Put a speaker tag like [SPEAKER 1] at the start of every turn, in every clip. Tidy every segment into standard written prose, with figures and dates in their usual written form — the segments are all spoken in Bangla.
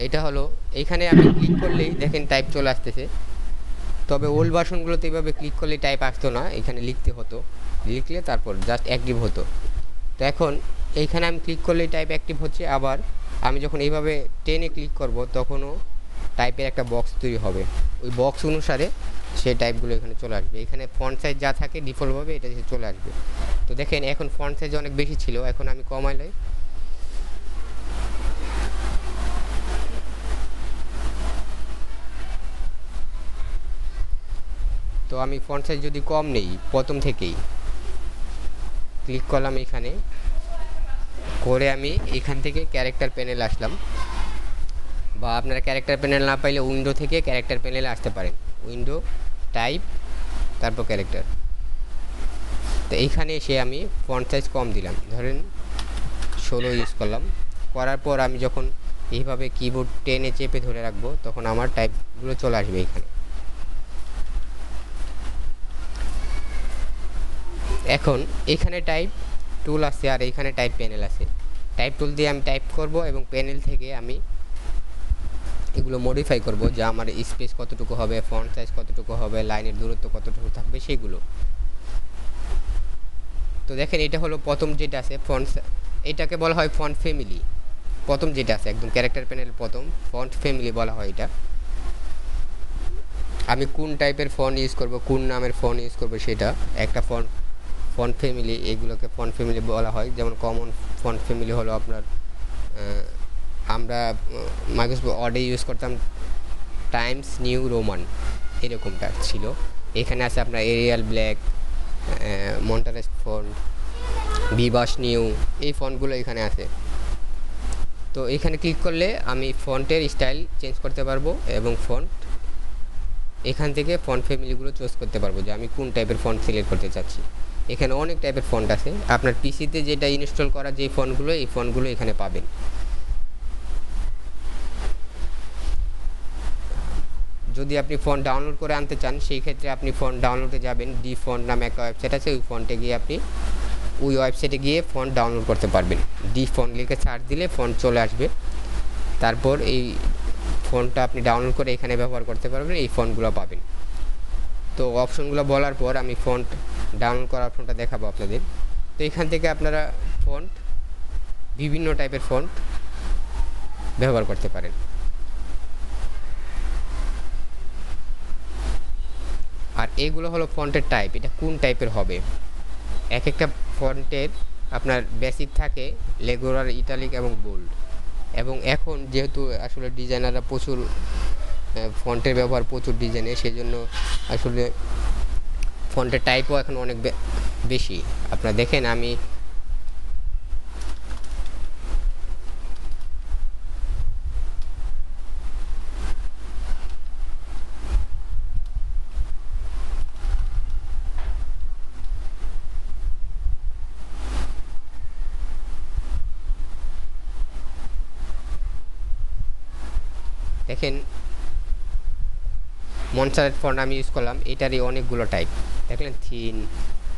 [SPEAKER 1] এটা হলো, এইখানে আমি ক্লিক করলেই দেখেন টাইপ চলে আসতেছে। তবে ওল্ড ভার্সনগুলোতে এইভাবে ক্লিক করলে টাইপ আসতো না, এখানে লিখতে হতো, লিখলে তারপর জাস্ট অ্যাক্টিভ হতো। তো এখন এইখানে আমি ক্লিক করলেই টাইপ অ্যাক্টিভ হচ্ছে। আবার আমি যখন এইভাবে টেনে ক্লিক করব তখনও টাইপের একটা বক্স তৈরি হবে, ওই বক্স অনুসারে সেই টাইপগুলো এখানে চলে আসবে। এখানে ফন্ট সাইজ যা থাকে ডিফল্টভাবে এটা চলে আসবে। তো দেখেন এখন ফন্ট সাইজ অনেক বেশি ছিল, এখন আমি কমাইলে তো আমি ফন্ট সাইজ যদি কম নেই প্রথম থেকেই ক্লিক করলাম এখানে করে, আমি এখান থেকে ক্যারেক্টার প্যানেল আসলাম, বা আপনারা ক্যারেক্টার প্যানেল না পাইলে উইন্ডো থেকে ক্যারেক্টার প্যানেলে আসতে পারেন, উইন্ডো টাইপ তারপর ক্যারেক্টার। তো এইখানে এসে আমি ফন্ট সাইজ কম দিলাম, ধরেন 16 ইউজ করলাম। করার পর আমি যখন এইভাবে কিবোর্ড টেনে চেপে ধরে রাখবো তখন আমার টাইপগুলো চলে আসবে এখানে। এখন এখানে টাইপ টুল আছে আর এইখানে টাইপ প্যানেল আছে। টাইপ টুল দিয়ে আমি টাইপ করব এবং প্যানেল থেকে আমি এগুলো মডিফাই করব, যে আমার স্পেস কতটুকু হবে, ফন্ট সাইজ কতটুকু হবে, লাইনের দূরত্ব কতটুকু থাকবে সেগুলো। তো দেখেন এটা হলো প্রথম যেটা আছে ফন্ট, এটাকে বলা হয় ফন্ট ফ্যামিলি। প্রথম যেটা আছে একদম ক্যারেক্টার প্যানেল প্রথম ফন্ট ফ্যামিলি বলা হয় এটা। আমি কোন টাইপের ফন্ট ইউজ করব, কোন নামের ফন্ট ইউজ করব সেটা একটা ফন্ট ফন্ট ফ্যামিলি, এগুলোকে ফন্ট ফ্যামিলি বলা হয়। যেমন কমন ফন্ট ফ্যামিলি হলো আপনার, আমরা মাইক্রোসফট ওয়ার্ডে ইউজ করতাম টাইমস নিউ রোমান, এরকমটা ছিল। এখানে আছে আপনার এরিয়াল ব্ল্যাক, মন্টারেস্ট ফন্ট, বিবাস নিউ, এই ফন্টগুলো এখানে আছে। তো এখানে ক্লিক করলে আমি ফন্টের স্টাইল চেঞ্জ করতে পারবো এবং ফন্ট এখান থেকে ফন্ট ফ্যামিলিগুলো চুজ করতে পারবো যে আমি কোন টাইপের ফন্ট সিলেক্ট করতে চাচ্ছি। এখানে অনেক টাইপের ফন্ট আছে, আপনার পিসিতে যেটা ইনস্টল করা যে ফন্টগুলো, এই ফন্টগুলো এখানে পাবেন। যদি আপনি ফন্ট ডাউনলোড করে আনতে চান সেই ক্ষেত্রে আপনি ফন্ট ডাউনলোডে যাবেন, ডি ফন্ট নামে একটা ওয়েবসাইট আছে, ওই ফন্টে গিয়ে আপনি ওই ওয়েবসাইটে গিয়ে ফন্ট ডাউনলোড করতে পারবেন। ডি ফন্ট লিখে সার্চ দিলে ফন্ট চলে আসবে, তারপর এই ফন্টটা আপনি ডাউনলোড করে এখানে ব্যবহার করতে পারবেন, এই ফন্টগুলো পাবেন। তো অপশনগুলো বলার পর আমি ফন্ট ডাউনলোড করার অপশনটা দেখাবো আপনাদের। তো এখান থেকে আপনারা ফন্ট বিভিন্ন টাইপের ফন্ট ব্যবহার করতে পারেন। আর এগুলো হলো ফন্টের টাইপ, এটা কোন টাইপের হবে। এক একটা ফন্টের আপনার বেসিক থাকে রেগুলার, ইটালিক এবং বোল্ড। এবং এখন যেহেতু আসলে ডিজাইনাররা প্রচুর ফন্টের ব্যবহার প্রচুর ডিজাইনে, সেই জন্য আসলে ফন্টের টাইপও এখন অনেক বেশি। আপনারা দেখেন আমি দেখেন মনসারেট ফন্ট আমি ইউজ করলাম, এটারই অনেকগুলো টাইপ দেখলেন, thin,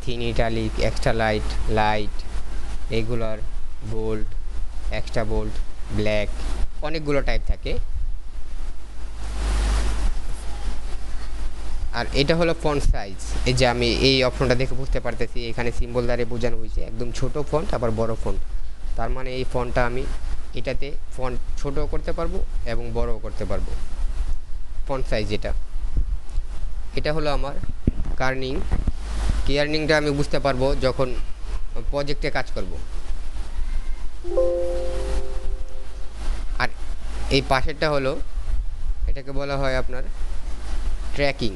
[SPEAKER 1] thin italic, extra light, light, regular, bold, extra bold, black, অনেকগুলো টাইপ থাকে। আর এটা হলো ফন্ট সাইজ, এই যে আমি এই অপশনটা দেখে বুঝতে পারতেছি এখানে সিম্বল দ্বারা বোঝানো হয়েছে একদম ছোট ফন্ট আবার বড় ফন্ট। তার মানে এই ফন্টটা আমি এটাতে ফন্ট ছোটও করতে পারবো এবং বড়ও করতে পারবো। ফন্ট সাইজ এটা, এটা হলো আমার কার্নিং। কেয়ার্নিংটা আমি বুঝতে পারবো যখন প্রজেক্টে কাজ করব। আর এই পাশেরটা হলো, এটাকে বলা হয় আপনার ট্র্যাকিং।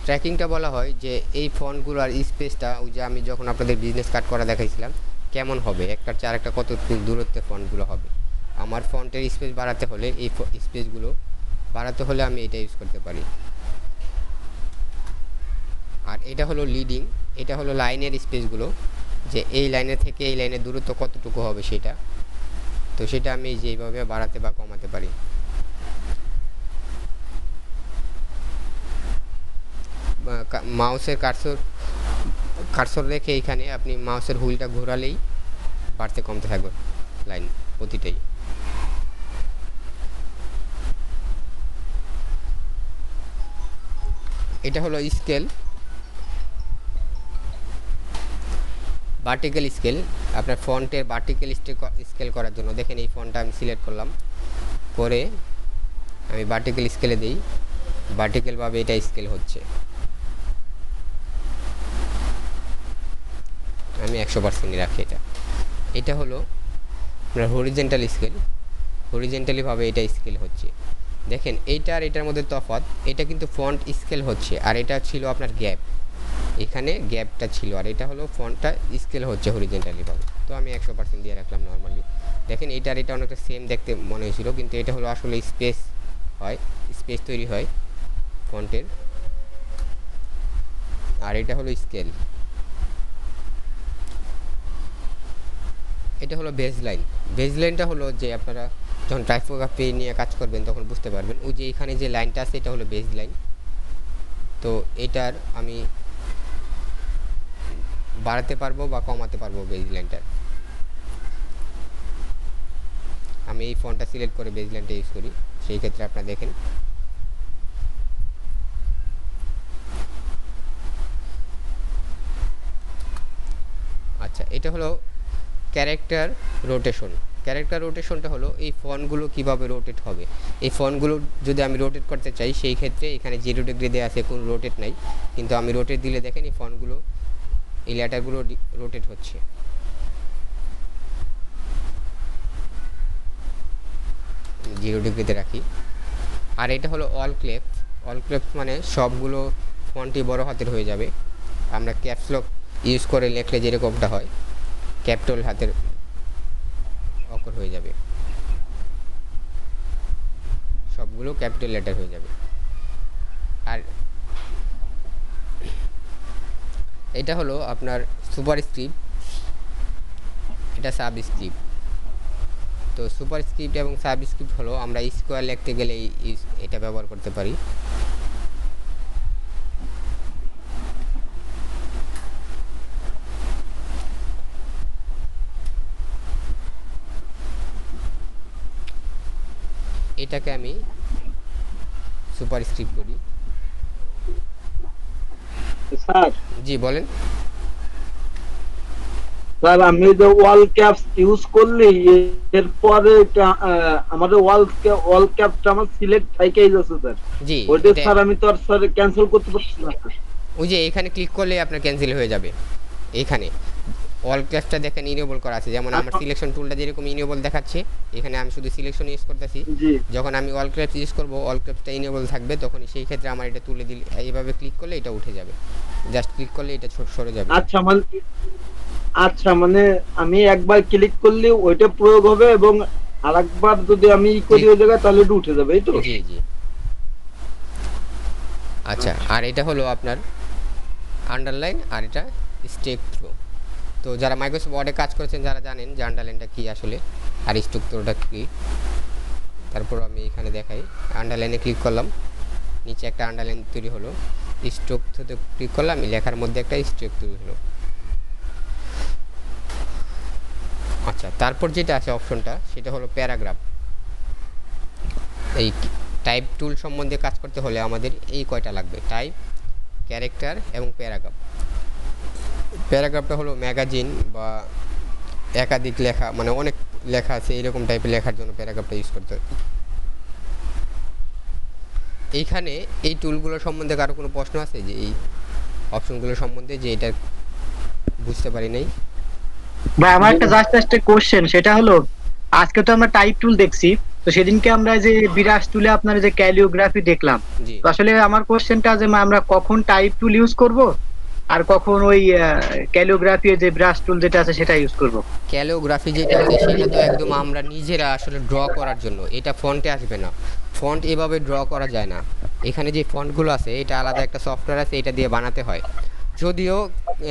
[SPEAKER 1] ট্র্যাকিংটা বলা হয় যে এই ফন্টগুলোর স্পেসটা, ওই যে আমি যখন আপনাদের বিজনেস কার্ড করা দেখাইছিলাম কেমন হবে, একটার চেয়ে আরেকটা কত দূরত্বে ফন্টগুলো হবে। আমার ফন্টের স্পেস বাড়াতে হলে এই স্পেসগুলো বাড়াতে হলে আমি এটা ইউজ করতে পারি। আর এটা হলো লিডিং, এটা হলো লাইনের স্পেসগুলো, যে এই লাইনের থেকে এই লাইনের দূরত্ব কতটুকু হবে সেটা। তো সেটা আমি যেইভাবে বাড়াতে বা কমাতে পারি। মাউসের কার্সর কার্সর রেখে এখানে আপনি মাউসের হুইলটা ঘোরালেই বাড়তে কমতে থাকবে লাইন প্রতিটাই। এটা হলো স্কেল, ভার্টিক্যাল স্কেল, আপনার ফন্টের ভার্টিক্যাল স্কেল করার জন্য। দেখেন এই ফন্টটা আমি সিলেক্ট করলাম, করে আমি ভার্টিক্যাল স্কেলে দিই, ভার্টিক্যালভাবে এটা স্কেল হচ্ছে। আমি 100% রাখি এটা। এটা হলো আপনার হরিজেন্টাল স্কেল, হরিজেন্টালিভাবে এটা স্কেল হচ্ছে। দেখেন এইটার এটার মধ্যে তফাৎ, এটা কিন্তু ফন্ট স্কেল হচ্ছে আর এটা ছিল আপনার গ্যাপ, এখানে গ্যাপটা ছিল, আর এটা হলো ফন্টটা স্কেল হচ্ছে হরিজেন্টালিভাবে। তো আমি 100% দিয়ে রাখলাম নর্মালি। দেখেন এইটার এটা অনেকটা সেম দেখতে মনে হয়েছিল, কিন্তু এটা হলো আসলে স্পেস হয়, স্পেস তৈরি হয় ফন্টের, আর এটা হলো স্কেল। এটা হলো বেসলাইন। বেসলাইনটা হলো যে আপনারা যখন টাইপোগ্রাফি নিয়ে কাজ করবেন তখন বুঝতে পারবেন, ওই যে এখানে যে লাইনটা আছে এটা হলো বেসলাইন। তো এটার আমি বাড়াতে পারবো বা কমাতে পারবো বেসলাইনটা। আমি এই ফন্টটা সিলেক্ট করে বেসলাইনটা ইউজ করি, সেই ক্ষেত্রে আপনারা দেখেন আচ্ছা। এটা হলো ক্যারেক্টার রোটেশন। ক্যারেক্টার রোটেশনটা হলো এই ফন্টগুলো কিভাবে রোটেট হবে। এই ফন্টগুলো যদি আমি রোটেট করতে চাই সেই ক্ষেত্রে এখানে 0 ডিগ্রি দেওয়া আছে, কোনো রোটেট নাই, কিন্তু আমি রোটেট দিলে দেখেন এই ফন্টগুলো, এই লেটারগুলো রোটেট হচ্ছে। 0 ডিগ্রিতে রাখি। আর এটা হলো অল ক্লেপস। অল ক্লেপস মানে সবগুলো ফন্টই বড় হাতের হয়ে যাবে। আমরা ক্যাপস লক ইউজ করে লিখলে যেরকমটা হয়, ক্যাপিটাল হাতের অক্ষর হয়ে যাবে, সবগুলো ক্যাপিটাল লেটার হয়ে যাবে। আর এটা হলো আপনার সুপারস্ক্রিপ্ট, এটা সাবস্ক্রিপ্ট। তো সুপারস্ক্রিপ্ট এবং সাবস্ক্রিপ্ট হলো আমরা স্কোয়ার লিখতে গেলে এটা ব্যবহার করতে পারি। এটাকে আমি সুপারস্ক্রিপ্ট করি।
[SPEAKER 2] স্যার
[SPEAKER 1] জি বলেন।
[SPEAKER 2] স্যার আমি যে ওয়াল ক্যাপস ইউজ করলি এরপরে আমাদের ওয়াল ক্যাপটা আমার সিলেক্ট থাকেই যাচ্ছে স্যার।
[SPEAKER 1] জি
[SPEAKER 2] ওইটা
[SPEAKER 1] এটা
[SPEAKER 2] স্যার আমি তো আর স্যার ক্যান্সেল করতে পারছি না স্যার।
[SPEAKER 1] ওই যে এখানে ক্লিক করলে আপনার ক্যান্সেল হয়ে যাবে। এইখানে অল ক্লাসটা দেখেন ইনেবল করা আছে, যেমন আমার সিলেকশন টুলটা যেরকম ইনেবল দেখাচ্ছে, এখানে আমি শুধু সিলেকশন ইউজ করতেছি।
[SPEAKER 2] জি
[SPEAKER 1] যখন আমি অল ক্লাস ইউজ করব, অল ক্লাসটা ইনেবল থাকবে, তখন সেই ক্ষেত্রে আমার এটা তুলে দিলে এইভাবে ক্লিক করলে এটা উঠে যাবে, জাস্ট ক্লিক করলে এটা সরে যাবে।
[SPEAKER 2] আচ্ছা মানে আমি একবার ক্লিক করলে ওইটা প্রয়োগ হবে এবং আরেকবার যদি আমি করি ওই জায়গায় তাহলে এটা উঠে যাবে, এই তো?
[SPEAKER 1] জি জি। আচ্ছা, আর এটা হলো আপনার আন্ডারলাইন, আর এটা স্টেপ থ্রো। তো যারা মাইক্রোসফট ওয়ার্ডে কাজ করেছেন যারা জানেন যে আন্ডারলাইনটা কী আসলে, আর স্টেপ থ্রোটা কী। তারপর আমি এখানে দেখাই, আন্ডারলাইনে ক্লিক করলাম, নিচে একটা আন্ডারলাইন তৈরি হলো, স্ট্রোক থ্রোতে ক্লিক করলাম, লেখার মধ্যে একটা স্ট্রোক তৈরি হলো। আচ্ছা, তারপর যেটা আছে অপশনটা সেটা হলো প্যারাগ্রাফ। এই টাইপ টুল সম্বন্ধে কাজ করতে হলে আমাদের এই কয়টা লাগবে, টাইপ, ক্যারেক্টার এবং প্যারাগ্রাফ। প্যারাগ্রাফটা হলো ম্যাগাজিন বা একাধিক লেখা, মানে অনেক লেখা আছে এরকম টাইপের লেখার জন্য প্যারাগ্রাফটা ইউজ করতে হয়। এইখানে এই টুলগুলো সম্বন্ধে কারো কোনো প্রশ্ন আছে, যে এই অপশনগুলো সম্বন্ধে, যে এটা বুঝতে পারি নাই?
[SPEAKER 3] ভাই আমার একটা জাস্ট একটা কোশ্চেন, সেটা হলো আজকে তো আমরা টাইপ টুল দেখছি, তো সেদিনকে আমরা যে বিরাজ টুলে আপনার যে ক্যালিওগ্রাফি দেখলাম,
[SPEAKER 1] জি।
[SPEAKER 3] তো আসলে আমার কোশ্চেনটা যে আমরা কখন টাইপ টুল ইউজ করব আর কখন ওই ক্যালিওগ্রাফি যে ব্রাশ টুল যেটা আছে সেটা ইউজ করব?
[SPEAKER 1] ক্যালিওগ্রাফি যেটা আছে সেটা তো একদম আমরা নিজেরা আসলে ড্র করার জন্য, এটা ফন্টে আসবে না, ফন্ট এভাবে ড্র করা যায় না। এখানে যে ফন্টগুলো আছে এটা আলাদা একটা সফটওয়্যার আছে, এটা দিয়ে বানাতে হয়। যদিও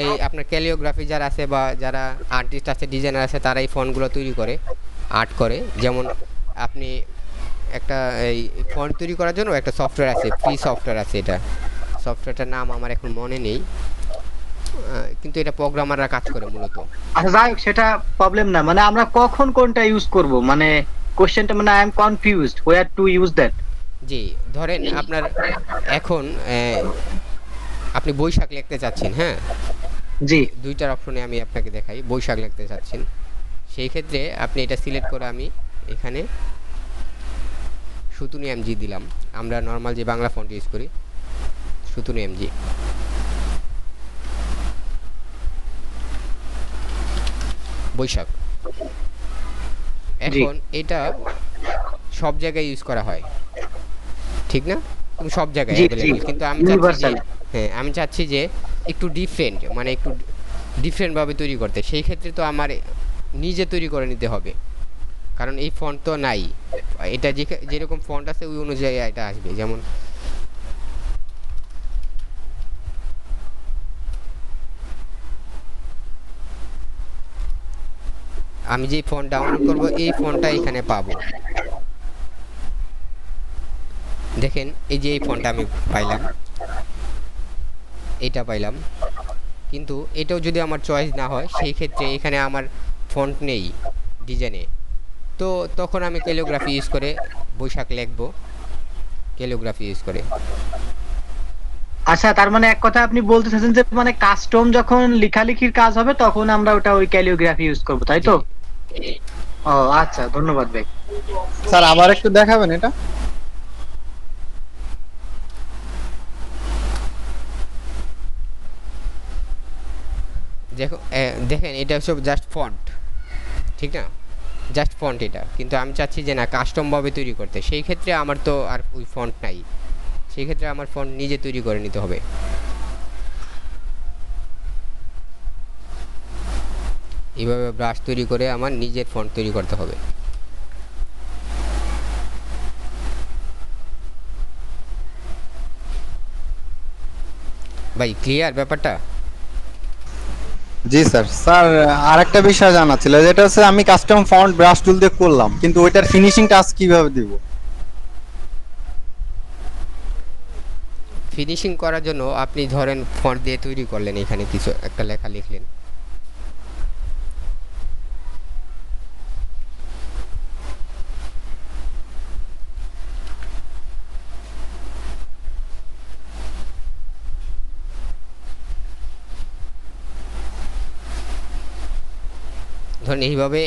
[SPEAKER 1] এই আপনার ক্যালিওগ্রাফি যারা আছে বা যারা আর্টিস্ট আছে, ডিজাইনার আছে, তারা এই ফন্টগুলো তৈরি করে, আর্ট করে। যেমন আপনি একটা এই ফন্ট তৈরি করার জন্য একটা সফটওয়্যার আছে, ফ্রি সফটওয়্যার আছে, এটা সফটওয়্যারটার নাম আমার এখন মনে নেই, কিন্তু এটা প্রোগ্রামাররা কাজ করে মূলত।
[SPEAKER 3] আচ্ছা যাই হোক, সেটা প্রবলেম না, মানে আমরা কখন কোনটা ইউজ করব, মানে কোশ্চেনটা মানে I am confused where to use that.
[SPEAKER 1] জি, ধরেন আপনার এখন আপনি বৈশাখ লিখতে চাচ্ছেন, হ্যাঁ,
[SPEAKER 3] জি
[SPEAKER 1] দুইটার অপশনে আমি আপনাকে দেখাই। বৈশাখ লিখতে চাচ্ছেন, সেই ক্ষেত্রে আপনি এটা সিলেক্ট করে আমি এখানে সুতুনি এমজি দিলাম। আমরা নর্মাল যে বাংলা ফন্ট ইউজ করি, সুতুনি এমজি। বৈশাখ।
[SPEAKER 3] জি
[SPEAKER 1] এখন এটা সব জায়গায় ইউজ করা হয়, ঠিক না? এবং সব জায়গায়
[SPEAKER 3] জি জি
[SPEAKER 1] অ্যাভেলেবেল, কিন্তু আমি চাচ্ছি যে,
[SPEAKER 3] ইউনিভার্সাল।
[SPEAKER 1] হ্যাঁ আমি চাচ্ছি যে একটু ডিফারেন্ট, মানে একটু ডিফারেন্টভাবে তৈরি করতে। সেই ক্ষেত্রে তো আমার নিজে তৈরি করে নিতে হবে, কারণ এই ফন্ট তো নাই। এটা যেরকম ফন্ট আছে ওই অনুযায়ী এটা আসবে। যেমন আমি যেই ফন্ট ডাউনলোড করব এই ফন্টটা এখানে পাবো। দেখেন এই যে এই ফন্টটা আমি পাইলাম, এটা পাইলাম, কিন্তু এটাও যদি আমার চয়েস না হয় সেই ক্ষেত্রে এখানে আমার ফন্ট নেই ডিজাইনে, তো তখন আমি ক্যালিগ্রাফি ইউজ করে বৈশাখ লিখবো, ক্যালিগ্রাফি ইউজ করে।
[SPEAKER 3] আচ্ছা, তার মানে এক কথা আপনি বলতে চাচ্ছেন যে মানে কাস্টম যখন লেখালেখির কাজ হবে তখন আমরা ওটা ওই ক্যালিওগ্রাফি ইউজ করব, তাই
[SPEAKER 1] জি
[SPEAKER 3] তো?
[SPEAKER 1] জি।
[SPEAKER 3] ও আচ্ছা, ধন্যবাদ ভাই।
[SPEAKER 4] স্যার আবার একটু দেখাবেন এটা?
[SPEAKER 1] দেখো দেখেন এটা হচ্ছে জাস্ট ফন্ট, ঠিক না? জাস্ট ফন্ট এটা, কিন্তু আমি চাচ্ছি যে না কাস্টমভাবে তৈরি করতে। সেই ক্ষেত্রে আমার তো আর ওই ফন্ট নাই, সেই ক্ষেত্রে আমার ফন্ট নিজে তৈরি করে নিতে হবে। এইভাবে ব্রাশ তৈরি করে আমার নিজের ফন্ট তৈরি করতে হবে। ভাই ক্লিয়ার ব্যাপারটা?
[SPEAKER 4] জি স্যার। স্যার আরেকটা বিষয় জানা ছিল, যেটা হচ্ছে আমি কাস্টম ফন্ট ব্রাশ টুল দিয়ে করলাম, কিন্তু ওইটার ফিনিশিং টাচ কিভাবে দিব?
[SPEAKER 1] ফিনিশিং করার জন্য আপনি ধরেন ফন্ট দিয়ে তৈরি করলেন, এখানে কিছু একটা লেখা লিখলেন, ধরেন এইভাবে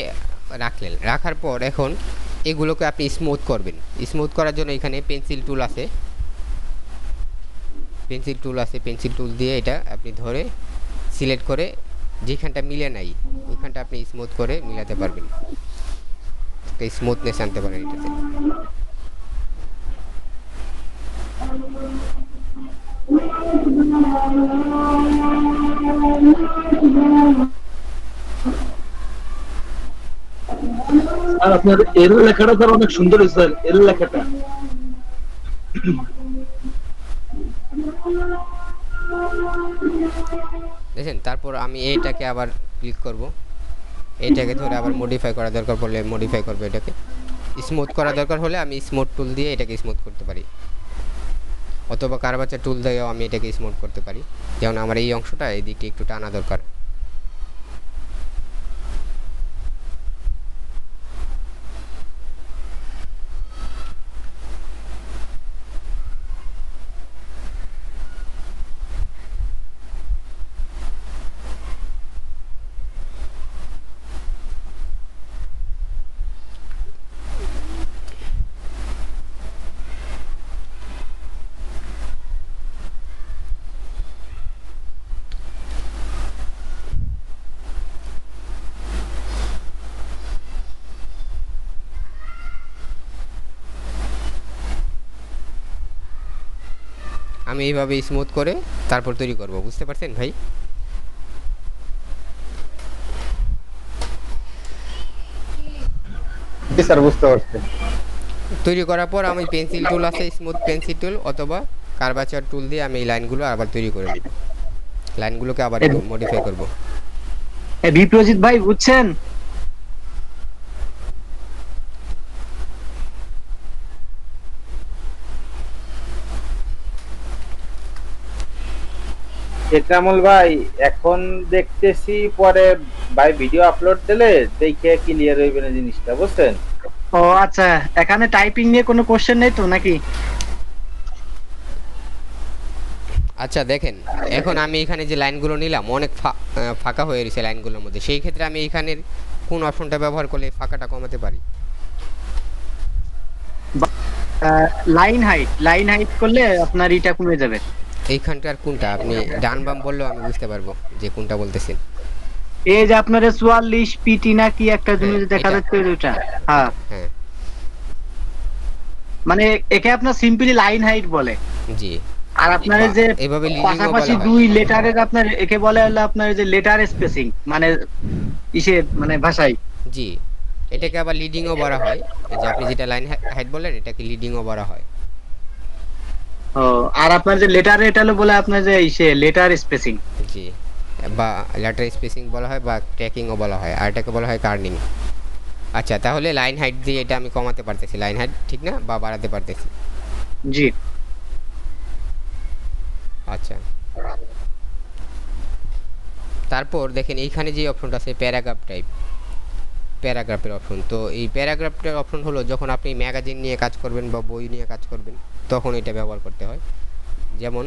[SPEAKER 1] রাখলেন, রাখার পর এখন এগুলোকে আপনি স্মুথ করবেন। স্মুথ করার জন্য এখানে পেন্সিল টুল আছে, পেন্সিল টুল দিয়ে এটা আপনি ধরে সিলেক্ট করে যেখানটা মিলে নাই ওইখানটা আপনি স্মুথ করে মিলাতে পারবেন, একটা স্মুথনেস আনতে পারেন এটাতে।
[SPEAKER 2] আর আপনার এর লেখাটা স্যার অনেক সুন্দর হয়েছে স্যার, এর লেখাটা।
[SPEAKER 1] দেখেন, তারপর আমি এটাকে আবার ক্লিক করব, এটাকে ধরে আবার মডিফাই করা দরকার পড়লে মডিফাই করবো, এটাকে স্মুথ করা দরকার হলে আমি স্মুথ টুল দিয়ে এটাকে স্মুথ করতে পারি, অথবা কার্ভাচার টুল দিয়েও আমি এটাকে স্মুথ করতে পারি। যেমন আমার এই অংশটা এই দিকটা একটু টানা দরকার। আমি এইভাবে স্মুথ করে তারপর তৈরি করব, বুঝতে পারছেন ভাই?
[SPEAKER 4] জি স্যার, বুঝতে পারছি।
[SPEAKER 1] তৈরি করার পর আমি পেন্সিল টুল আছে, স্মুথ পেন্সিল টুল অথবা কার্ভাচার টুল দিয়ে আমি এই লাইনগুলো আবার তৈরি করে নেব, লাইনগুলোকে আবার একটু মডিফাই করব।
[SPEAKER 3] বিপ্রজিৎ ভাই বুঝছেন?
[SPEAKER 5] ইকরামুল ভাই, এখন দেখতেছি পরে ভাই ভিডিও আপলোড দিলে দেখে ক্লিয়ার হইবে না জিনিসটা, বুঝছেন?
[SPEAKER 3] ও আচ্ছা, এখানে টাইপিং নিয়ে কোনো কোশ্চেন নেই তো নাকি?
[SPEAKER 1] আচ্ছা দেখেন, এখন আমি এখানে যে লাইনগুলো নিলাম অনেক ফাঁকা হয়ে রয়েছে লাইনগুলোর মধ্যে, সেই ক্ষেত্রে আমি এখানের কোন অপশনটা ব্যবহার করলে ফাঁকাটা কমাতে পারি?
[SPEAKER 3] লাইন হাইট করলে আপনার এটা কমে যাবে।
[SPEAKER 1] এইখানকার কোনটা আপনি ডান বাম বললেও আমি বুঝতে পারবো যে কোনটা বলতেছেন।
[SPEAKER 3] এই যে আপনার 44 পিটি না কি একটা
[SPEAKER 1] হ্যাঁ,
[SPEAKER 3] জিনিস দেখা
[SPEAKER 1] এটা।
[SPEAKER 3] যাচ্ছে ওইটা। হ্যাঁ,
[SPEAKER 1] হ্যাঁ,
[SPEAKER 3] মানে একে আপনার সিম্পলি লাইন হাইট বলে।
[SPEAKER 1] জি।
[SPEAKER 3] আর আপনার এই
[SPEAKER 1] বা
[SPEAKER 3] যে
[SPEAKER 1] এভাবে লিডিংও
[SPEAKER 3] পাশাপাশি
[SPEAKER 1] বলা হয়।
[SPEAKER 3] দুই লেটারের আপনার একে বলে হলো আপনার এই যে লেটার স্পেসিং, মানে ইসে মানে ভাষায়।
[SPEAKER 1] জি, এটাকে আবার লিডিংও বলা হয়। এই যে আপনি যেটা লাইন হাইট বললেন এটাকে লিডিংও বলা হয়।
[SPEAKER 3] ও, আর আপনার যে লেটার এটা হলো বলে আপনার যে ইসে লেটার স্পেসিং।
[SPEAKER 1] জি, বা লেটার স্পেসিং বলা হয় বা ট্র্যাকিংও বলা হয়, আর এটাকে বলা হয় কার্নিং। আচ্ছা, তাহলে লাইন হাইট দিয়ে এটা আমি কমাতে পারতেছি, লাইন হাইট ঠিক না, বা বাড়াতে পারতেছি।
[SPEAKER 3] জি।
[SPEAKER 1] আচ্ছা, তারপর দেখেন এইখানে যে অপশনটা আছে প্যারাগ্রাফ টাইপ, প্যারাগ্রাফের অপশন। তো এই প্যারাগ্রাফটার অপশন হলো যখন আপনি ম্যাগাজিন নিয়ে কাজ করবেন বা বই নিয়ে কাজ করবেন তখন এটা ব্যবহার করতে হয়। যেমন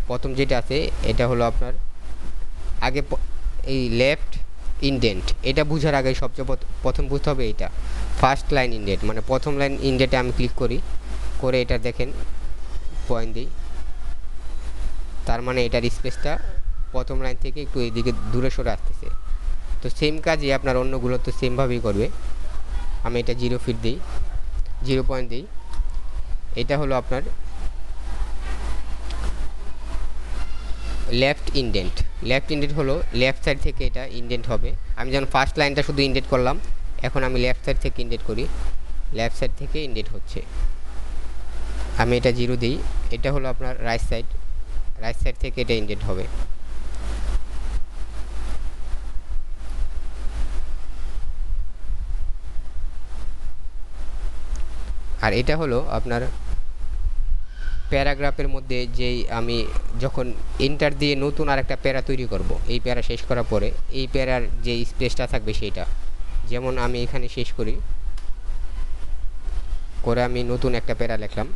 [SPEAKER 1] প্রথম যেটা আছে এটা হলো আপনার আগে এই লেফট ইনডেন্ট, এটা বুঝার আগে সবচেয়ে প্রথম বুঝতে হবে এইটা ফার্স্ট লাইন ইনডেন্ট, মানে প্রথম লাইন ইনডেন্টে আমি ক্লিক করি, করে এটা দেখেন পয়েন্ট দিই, তার মানে এটার স্পেসটা প্রথম লাইন থেকে একটু এইদিকে দূরে সরে আসতেছে। তো সেম কাজই আপনার অন্যগুলো তো সেমভাবেই করবে। আমি এটা 0 ফিট দিই, 0 পয়েন্ট দিই। এটা হলো আপনার লেফট ইনডেন্ট। লেফট ইনডেন্ট হলো লেফট সাইড থেকে এটা ইনডেন্ট হবে। আমি যখন ফার্স্ট লাইনটা শুধু ইনডেন্ট করলাম, এখন আমি লেফট সাইড থেকে ইনডেন্ট করি, লেফট সাইড থেকে ইনডেন্ট হচ্ছে। আমি এটা 0 দিই, এটা হলো আপনার রাইট সাইড, রাইট সাইড থেকে এটা ইনডেন্ট হবে। আর এটা হলো আপনার প্যারাগ্রাফের মধ্যে যেই আমি যখন এন্টার দিয়ে নতুন আরেকটা প্যারা তৈরি করব, এই প্যারা শেষ করার পরে এই প্যারার যে স্পেসটা থাকবে সেইটা, যেমন আমি এখানে শেষ করি, করে আমি নতুন একটা প্যারা লিখলাম।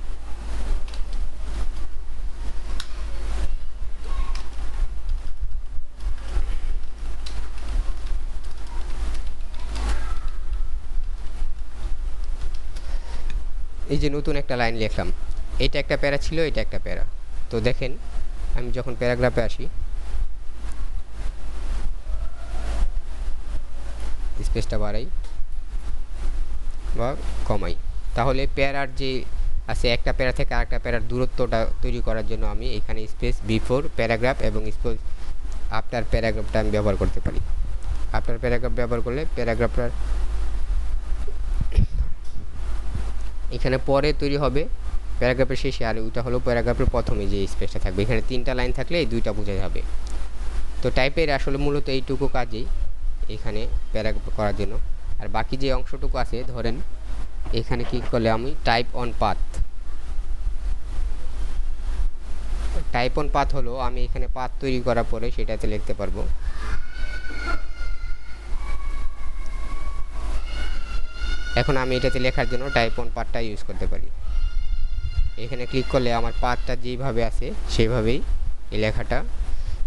[SPEAKER 1] এই যে নতুন একটা লাইন লিখলাম, এটা একটা প্যারা ছিল, এটা একটা প্যারা। তো দেখেন আমি যখন প্যারাগ্রাফে আসি, স্পেসটা বাড়াই বা কমাই, তাহলে প্যারার যে আছে একটা প্যারা থেকে আরেকটা প্যারার দূরত্বটা তৈরি করার জন্য আমি এখানে স্পেস বিফোর প্যারাগ্রাফ এবং স্পেস আফটার প্যারাগ্রাফটা আমি ব্যবহার করতে পারি। আফটার প্যারাগ্রাফ ব্যবহার করলে প্যারাগ্রাফটার এখানে পরে তৈরি হবে প্যারাগ্রাফের শেষে, আর ওইটা হলো প্যারাগ্রাফের প্রথমে যে স্পেসটা থাকবে। এখানে 3টা লাইন থাকলে এই 2টা বোঝা যাবে। তো টাইপের আসলে মূলত এইটুকু কাজেই এখানে প্যারাগ্রাফ করার জন্য। আর বাকি যে অংশটুকু আছে ধরেন এখানে ক্লিক করলে আমি type on path, type on path হলো আমি এখানে পাথ তৈরি করার পরে সেটাতে লিখতে পারবো। এখন আমি এটাতে লেখার জন্য টাইপ অন পাথটা ইউজ করতে পারি। এখানে ক্লিক করলে আমার পাথটা যেভাবে আছে সেইভাবেই এই লেখাটা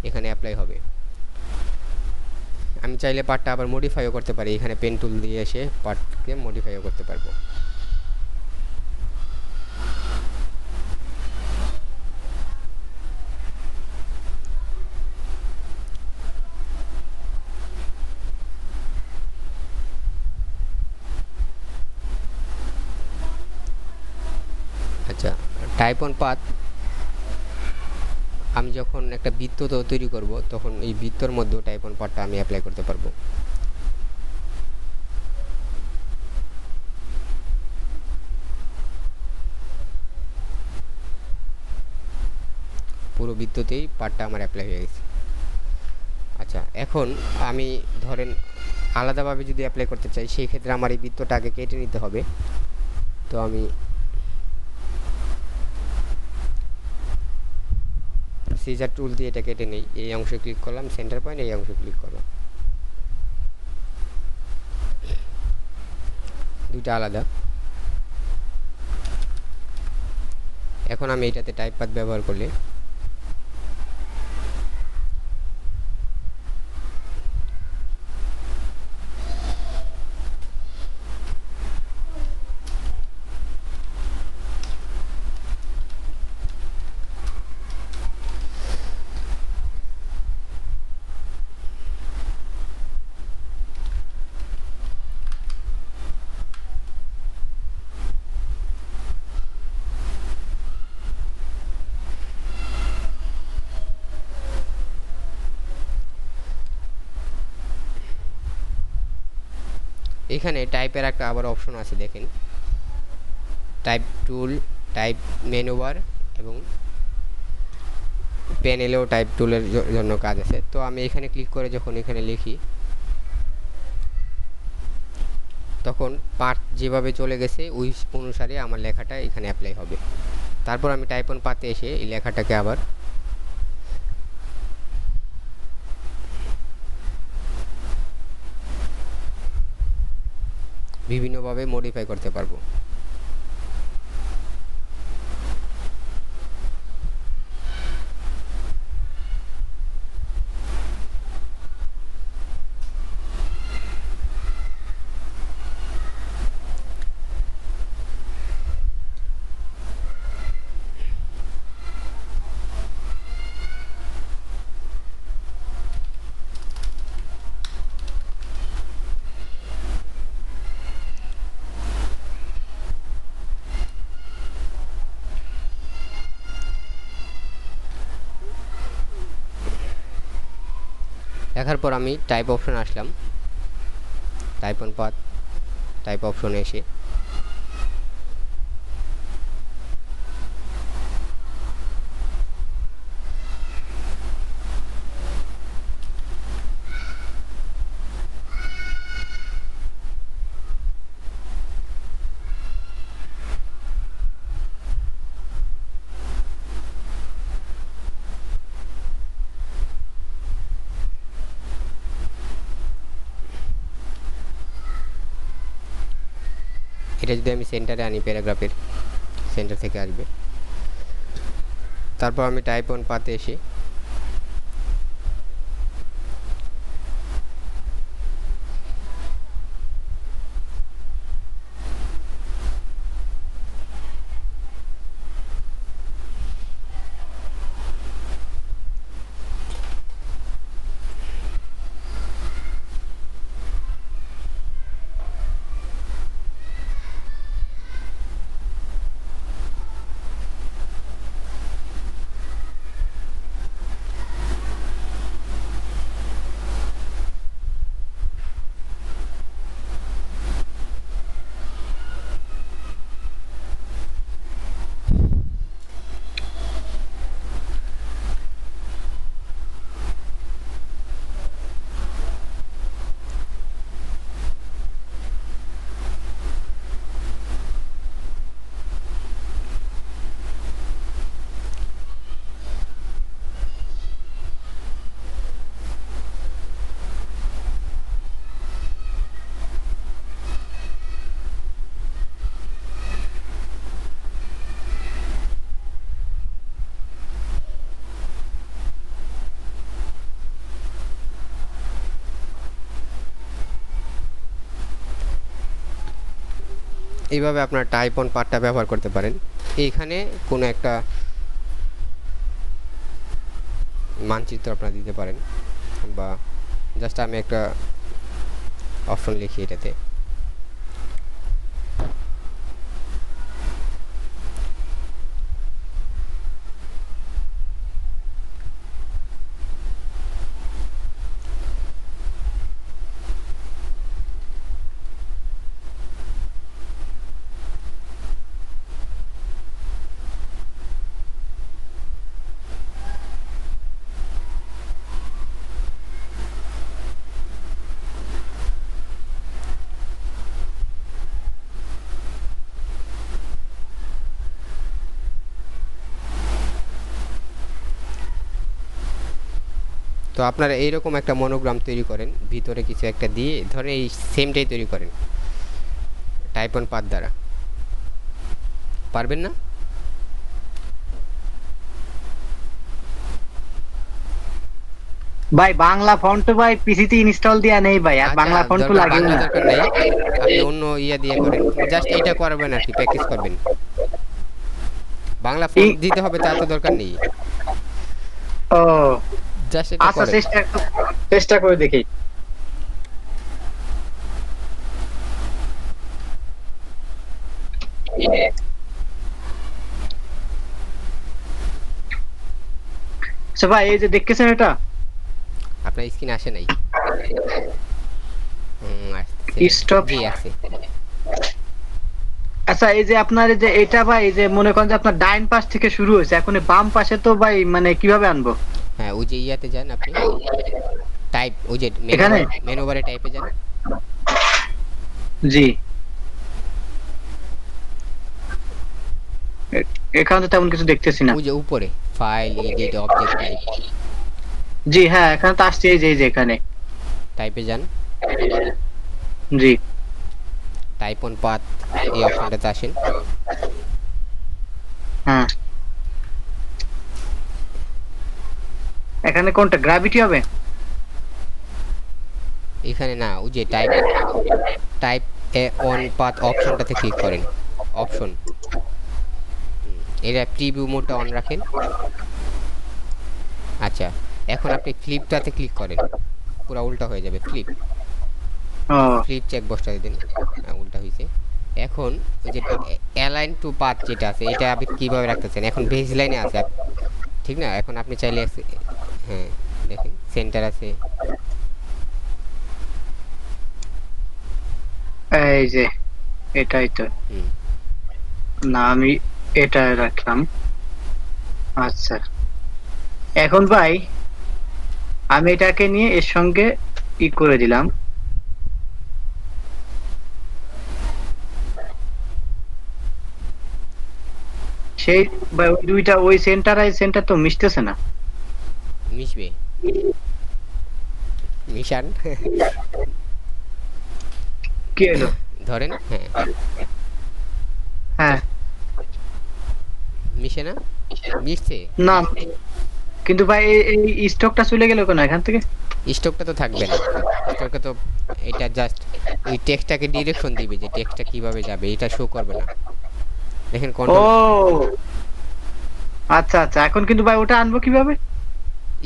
[SPEAKER 1] এখানে অ্যাপ্লাই হবে। আমি চাইলে পার্টটা আবার মডিফাইও করতে পারি, এখানে পেন টুল দিয়ে এসে পার্টকে মডিফাইও করতে পারবো। আচ্ছা, টাইপ অন পাথ আমি যখন একটা বৃত্ত তৈরি করব তখন এই বৃত্তর মধ্যেও টাইপ অন পাথটা আমি অ্যাপ্লাই করতে পারবো। পুরো বৃত্ততেই পার্টটা আমার অ্যাপ্লাই হয়ে গেছে। আচ্ছা, এখন আমি ধরেন আলাদাভাবে যদি অ্যাপ্লাই করতে চাই সেই ক্ষেত্রে আমার এই বৃত্তটা আগে কেটে নিতে হবে। তো আমি সিজার টুল দিয়ে এটা কেটে নেই, এই অংশে ক্লিক করলাম, সেন্টার পয়েন্ট, এই অংশে ক্লিক করলাম, দুইটা আলাদা। এখন আমি এটাতে টাইপ পাথ ব্যবহার করলে এখানে টাইপের একটা আবার অপশন আছে দেখেন, টাইপ টুল, টাইপ মেনু বার এবং প্যানেলেও টাইপ টুলের জন্য কাজ আছে। তো আমি এখানে ক্লিক করে যখন এখানে লিখি তখন পার্ট যেভাবে চলে গেছে ওই অনুসারে আমার লেখাটা এখানে অ্যাপ্লাই হবে। তারপর আমি টাইপ অন পাতে এসে এই লেখাটাকে আবার বিভিন্নভাবে মডিফাই করতে পারবো। লেখার পর আমি type option Aslam, type on path, type অপশনে এসে এটা যদি আমি সেন্টারে আনি, প্যারাগ্রাফের সেন্টার থেকে আসবে। তারপর আমি টাইপ অন পাতে এসে এইভাবে আপনার টাইপ অন পার্টটা ব্যবহার করতে পারেন। এইখানে কোনো একটা মানচিত্র আপনারা দিতে পারেন, বা জাস্ট আমি একটা অপশন লিখি এটাতে, তো আপনারা এইরকম একটা মনোগ্রাম তৈরি করেন, ভিতরে কিছু একটা দিয়ে ধরেন এই সেমটাই তৈরি করেন টাইপ অন পাথ দ্বারা। পারবেন না?
[SPEAKER 3] ভাই বাংলা ফন্ট তো ভাই পিসিতে ইনস্টল দেয়া নেই ভাই, আর
[SPEAKER 1] আচ্ছা,
[SPEAKER 3] বাংলা ফন্ট তো লাগে
[SPEAKER 1] বাংলা
[SPEAKER 3] না।
[SPEAKER 1] দরকার নেই, আপনি অন্য ইয়া দিয়ে করেন, জাস্ট এটা করবেন আর কি, প্র্যাকটিস করবেন। বাংলা ফন্ট দিতে হবে তা তো দরকার নেই,
[SPEAKER 3] ও
[SPEAKER 1] জাস্ট এটা
[SPEAKER 3] আচ্ছা,
[SPEAKER 1] করেন।
[SPEAKER 3] চেষ্টা করে দেখি। আচ্ছা ভাই, এই যে দেখতেছেন এটা,
[SPEAKER 1] আপনার স্ক্রিন আসে নাই? আসতেছে। আছে
[SPEAKER 3] স্টপ।
[SPEAKER 1] জি আছে।
[SPEAKER 3] আচ্ছা এই যে আপনার এই যে এটা ভাই এই যে মনে করেন যে আপনার ডাইন পাশ থেকে শুরু হয়েছে, এখন এই বাম পাশে তো ভাই মানে কিভাবে আনবো?
[SPEAKER 1] হ্যাঁ ওই যে ইয়াতে যান আপনি, টাইপ, ওই যে
[SPEAKER 3] এখানে?
[SPEAKER 1] মেনু বারে টাইপে যান।
[SPEAKER 3] জি, এখানে তো তেমন কিছু দেখতেছি না।
[SPEAKER 1] ওই যে উপরে ফাইল, এডিট, অবজেক্ট টাইপ,
[SPEAKER 3] জি হ্যাঁ, এখানে তো আসছে এই যে এখানে।
[SPEAKER 1] টাইপে যান।
[SPEAKER 3] জি
[SPEAKER 1] টাইপ অন পাথ এই অপশনটাতে আসেন।
[SPEAKER 3] হ্যাঁ, এখানে কোনটা গ্র্যাভিটি হবে?
[SPEAKER 1] এখানে না, ওই যে টাইপ টাইপ অন পাথ অপশনটাতে ক্লিক করেন, অপশন। এটা প্রিভিউ মোডটা অন রাখেন। আচ্ছা, এখন আপনি ফ্লিপটাতে ক্লিক করেন, পুরো উল্টা হয়ে যাবে ফ্লিপ।
[SPEAKER 3] ও
[SPEAKER 1] ফ্লিপ চেক বক্সটা দিন, হ্যাঁ উল্টা হয়েছে। এখন ওই যে অ্যালাইন টু পাথ যেটা আছে, এটা আপনি কীভাবে রাখতেছেন, এখন বেস লাইনে আছে ঠিক না? এখন আপনি চাইলে হ্যাঁ দেখেন সেন্টার আছে।
[SPEAKER 3] এই যে এটাই তো।
[SPEAKER 1] হুম,
[SPEAKER 3] না আমি এটা রাখলাম। আচ্ছা এখন ভাই আমি এটাকে নিয়ে এর সঙ্গে ই করে দিলাম। সেই ভাই ওই দুইটা ওই সেন্টার আর সেন্টার তো মিশতেছে না।
[SPEAKER 1] মিশবে, মিশান।
[SPEAKER 3] কি হলো?
[SPEAKER 1] ধরেন, হ্যাঁ
[SPEAKER 3] হ্যাঁ
[SPEAKER 1] মিশে না, মিশছে।
[SPEAKER 3] না কিন্তু ভাই এই স্টকটা চলে গেল কেন এখান থেকে?
[SPEAKER 1] স্টকটা তো থাকবে না, স্টকটা তো, এটা জাস্ট ওই টেক্সটটাকে ডিরেকশন দিবে যে টেক্সটটা কিভাবে যাবে, এটা শো করবে না। দেখেন
[SPEAKER 3] ও
[SPEAKER 1] কন্ট্রোল,
[SPEAKER 3] আচ্ছা আচ্ছা, এখন কিন্তু ভাই ওটা আনবো কিভাবে?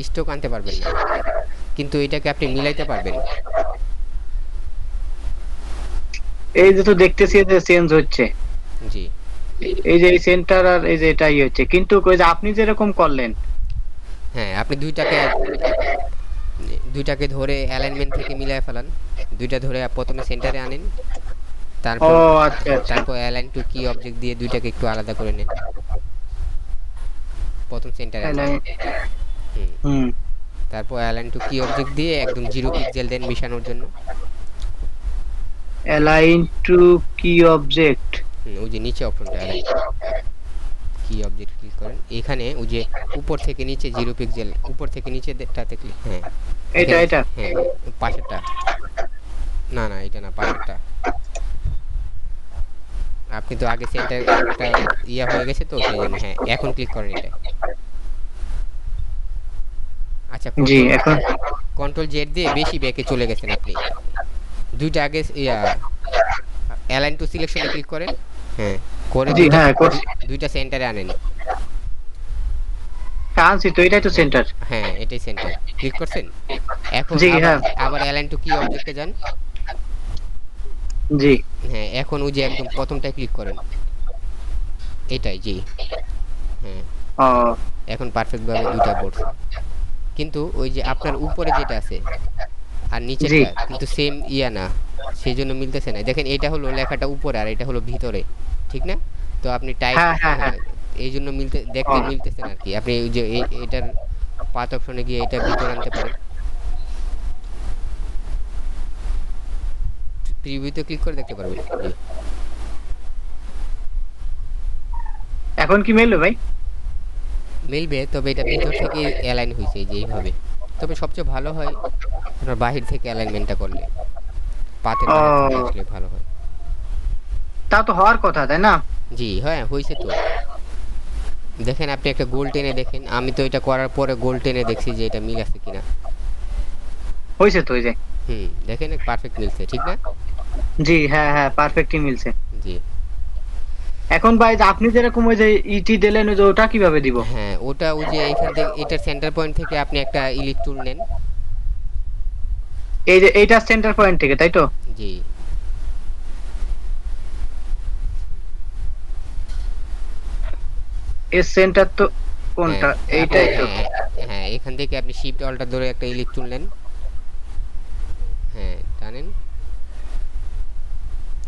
[SPEAKER 1] স্টক আনতে পারবেন না, কিন্তু এটাকে আপনি মিলাইতে পারবেন।
[SPEAKER 3] এই যে তো দেখতেছি যে চেঞ্জ হচ্ছে,
[SPEAKER 1] জি
[SPEAKER 3] এই যে এই সেন্টার আর এই যে এটাই হচ্ছে, কিন্তু ওই যে আপনি যেরকম করলেন।
[SPEAKER 1] হ্যাঁ, আপনি দুইটাকে ধরে অ্যালাইনমেন্ট থেকে মিলাই ফেলান, দুইটা ধরে প্রথমে সেন্টারে আনেন,
[SPEAKER 3] ও
[SPEAKER 1] তারপর
[SPEAKER 3] আচ্ছা আচ্ছা।
[SPEAKER 1] তারপর অ্যালাইন টু কি অবজেক্ট দিয়ে দুইটাকে একটু আলাদা করে নেন, প্রথম সেন্টারে আনেন। হুম,
[SPEAKER 3] হুম
[SPEAKER 1] তারপর অ্যালাইন টু কি অবজেক্ট দিয়ে একদম 0 পিক্সেল দেন মিশানোর জন্য।
[SPEAKER 3] অ্যালাইন টু কি অবজেক্ট।
[SPEAKER 1] ওই যে নিচে অপশনটা অ্যালাইন কি অবজেক্ট ক্লিক করেন, এখানে ওই যে উপর থেকে নিচে 0 পিক্সেল, উপর থেকে নিচে টাতে ক্লিক, হ্যাঁ
[SPEAKER 3] এটা এটা
[SPEAKER 1] হ্যাঁ পাশেরটা, না না এটা না, পাশেরটা। আপনি তো আগে সেন্টারটা ইয়া হয়ে গেছে তো সেই জন্য, হ্যাঁ এখন ক্লিক করেন এটা। আচ্ছা,
[SPEAKER 3] জি এখন
[SPEAKER 1] কন্ট্রোল জেড দিয়ে বেশি ব্যাকে চলে গেছেন আপনি, দুইটা আগে ইয়া অ্যালাইন টু সিলেকশনে ক্লিক করেন, হ্যাঁ করে
[SPEAKER 3] জি হ্যাঁ করছি,
[SPEAKER 1] দুইটা সেন্টারে আনেন।
[SPEAKER 3] আনছি তো, এটাই তো সেন্টার।
[SPEAKER 1] হ্যাঁ এটাই সেন্টার, ক্লিক করছেন। এখন
[SPEAKER 3] জি হ্যাঁ
[SPEAKER 1] আবার অ্যালাইন টু কি অবজেক্টে যান।
[SPEAKER 3] জি।
[SPEAKER 1] হ্যাঁ এখন ওই যে একদম প্রথমটায় ক্লিক করেন, এটাই জি। হ্যাঁ
[SPEAKER 3] ও
[SPEAKER 1] এখন পারফেক্ট ভাবে দুইটা পড়ছে, কিন্তু ওই যে আপনার উপরে যেটা আছে আর নিচেরটা কিন্তু সেম ইয়া না, সেই জন্য মিলতেছে না। দেখেন এটা হলো লেখাটা উপরে আর এটা হলো ভিতরে, ঠিক না? তো আপনি টাইপ,
[SPEAKER 3] হ্যাঁ হ্যাঁ হ্যাঁ।
[SPEAKER 1] এই জন্য দেখতে মিলতেছে না আর কি। আপনি ওই যে এটার পাথ অপশনে গিয়ে এটা ভিতরে আনতে পারেন, প্রিভিউতে ক্লিক করে দেখতে পারবেন। জি
[SPEAKER 3] এখন কি মেলবে ভাই?
[SPEAKER 1] মিলবে, তবে এটা ভিতর থেকে অ্যালাইন হয়েছে এই যে এইভাবে। তবে সবচেয়ে ভালো হয় আপনার বাহির থেকে অ্যালাইনমেন্টটা করলে, পাতের
[SPEAKER 3] ও
[SPEAKER 1] বাইরে থেকে আসলে ভালো হয়।
[SPEAKER 3] তা তো হওয়ার কথা তাই না?
[SPEAKER 1] জি হ্যাঁ হয়েছে তো। দেখেন আপনি একটা গোল টেনে দেখেন, আমি তো এটা করার পরে গোল টেনে দেখছি যে এটা মিল আছে কিনা।
[SPEAKER 3] হয়েছে তো ওই যে।
[SPEAKER 1] দেখেন পারফেক্ট মিলছে, ঠিক না?
[SPEAKER 3] জি হ্যাঁ হ্যাঁ পারফেক্টলি মিলছে।
[SPEAKER 1] জি
[SPEAKER 3] এখন ভাই যে আপনি যেরকম ওই যে ইটি দিলেন ওই যে ওটা কিভাবে দিব?
[SPEAKER 1] হ্যাঁ, ওটা ওই যে এখান থেকে এটার সেন্টার পয়েন্ট থেকে আপনি একটা ইলিট টুল নেন।
[SPEAKER 3] এই যে এইটা সেন্টার পয়েন্ট থেকে তাই তো?
[SPEAKER 1] জি
[SPEAKER 3] এর সেন্টার তো কোনটা?
[SPEAKER 1] হ্যাঁ
[SPEAKER 3] এইটাই তো।
[SPEAKER 1] হ্যাঁ হ্যাঁ, এখান থেকে আপনি শিফট অল্টার ধরে একটা ইলিট টুল নেন, হ্যাঁ টানেন,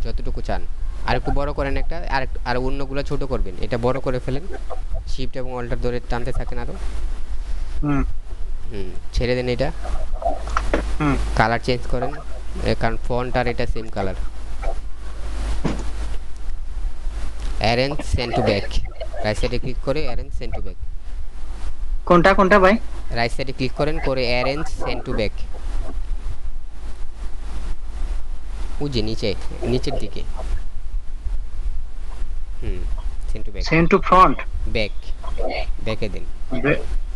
[SPEAKER 1] যতটুকু চান। আর একটু বড় করেন একটা, আর অন্যগুলো ছোট করবেন, এটা বড় করে ফেলেন। শিফট এবং অল্টার ধরে টানতে থাকেন আরো।
[SPEAKER 3] হুম
[SPEAKER 1] ছেড়ে দেন এটা।
[SPEAKER 3] হুম
[SPEAKER 1] কালার চেঞ্জ করেন, কারণ ফন্ট আর এটা same colour. Arrange send to back, right সাইডে ক্লিক করে অ্যারেঞ্জ সেন্ড টু ব্যাক।
[SPEAKER 3] কোনটা কোনটা ভাই?
[SPEAKER 1] রাইট সাইডে ক্লিক করেন, করে অ্যারেঞ্জ সেন্ড টু ব্যাক। ওই যে নিচের দিকে। Send to back,
[SPEAKER 3] send to front,
[SPEAKER 1] back, ব্যাকে দিন।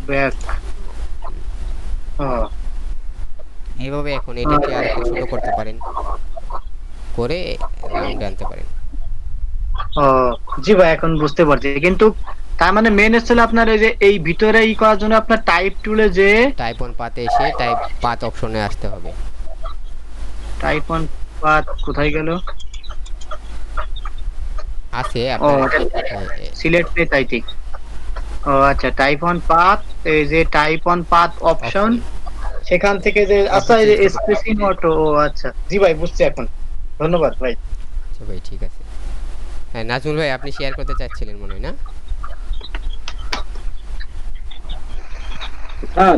[SPEAKER 3] ব্যাক। ও
[SPEAKER 1] এইভাবে এখন এটাকে আর একটু ছোট করতে পারেন, করে রাউন্ডে আনতে পারেন।
[SPEAKER 3] ও জি ভাই, এখন বুঝতে পারছি। কিন্তু তার মানে মেন হচ্ছে আপনার এই যে এই ভিতরে ই করার জন্য আপনার টাইপ টুলে যে
[SPEAKER 1] টাইপ অন পাতে এসে টাইপ পাথ অপশনে আসতে হবে।
[SPEAKER 3] টাইপ অন পাথ কোথায় গেল?
[SPEAKER 1] আছে
[SPEAKER 3] ও
[SPEAKER 1] আপনার
[SPEAKER 3] সিলেক্ট পেজ আই থিংক। ও আচ্ছা, টাইপ অন পাথ, এই যে টাইপ অন পাথ অপশন, সেখান থেকে যে আচ্ছা এই যে স্পেসিং অটো। ও আচ্ছা জি ভাই, বুঝছি এখন। ধন্যবাদ ভাই।
[SPEAKER 1] আচ্ছা ভাই, ঠিক আছে। হ্যাঁ নাজমুল ভাই, আপনি শেয়ার করতে চাচ্ছিলেন মনে হয় না?
[SPEAKER 2] হ্যাঁ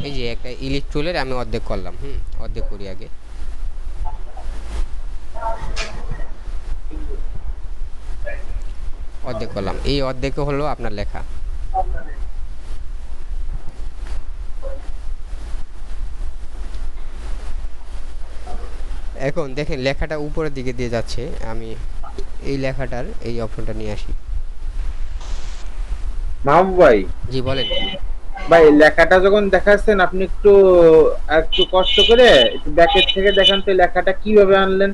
[SPEAKER 1] এই যে একটা ইলেকট্রোলের আমি অর্ধেক করলাম। অর্ধেক করি আগে। অর্ধেক করলাম, এই অর্ধেকে হলো আপনার লেখা। এখন দেখেন লেখাটা উপরের দিকে দিয়ে যাচ্ছে, আমি এই লেখাটার এই অপশনটা নিয়ে আসি।
[SPEAKER 5] মাহবুব ভাই,
[SPEAKER 1] জি বলেন।
[SPEAKER 5] ভাই লেখাটা যখন দেখাচ্ছেন আপনি একটু একটু কষ্ট করে একটু ব্যাকের থেকে দেখান তো লেখাটা কিভাবে আনলেন।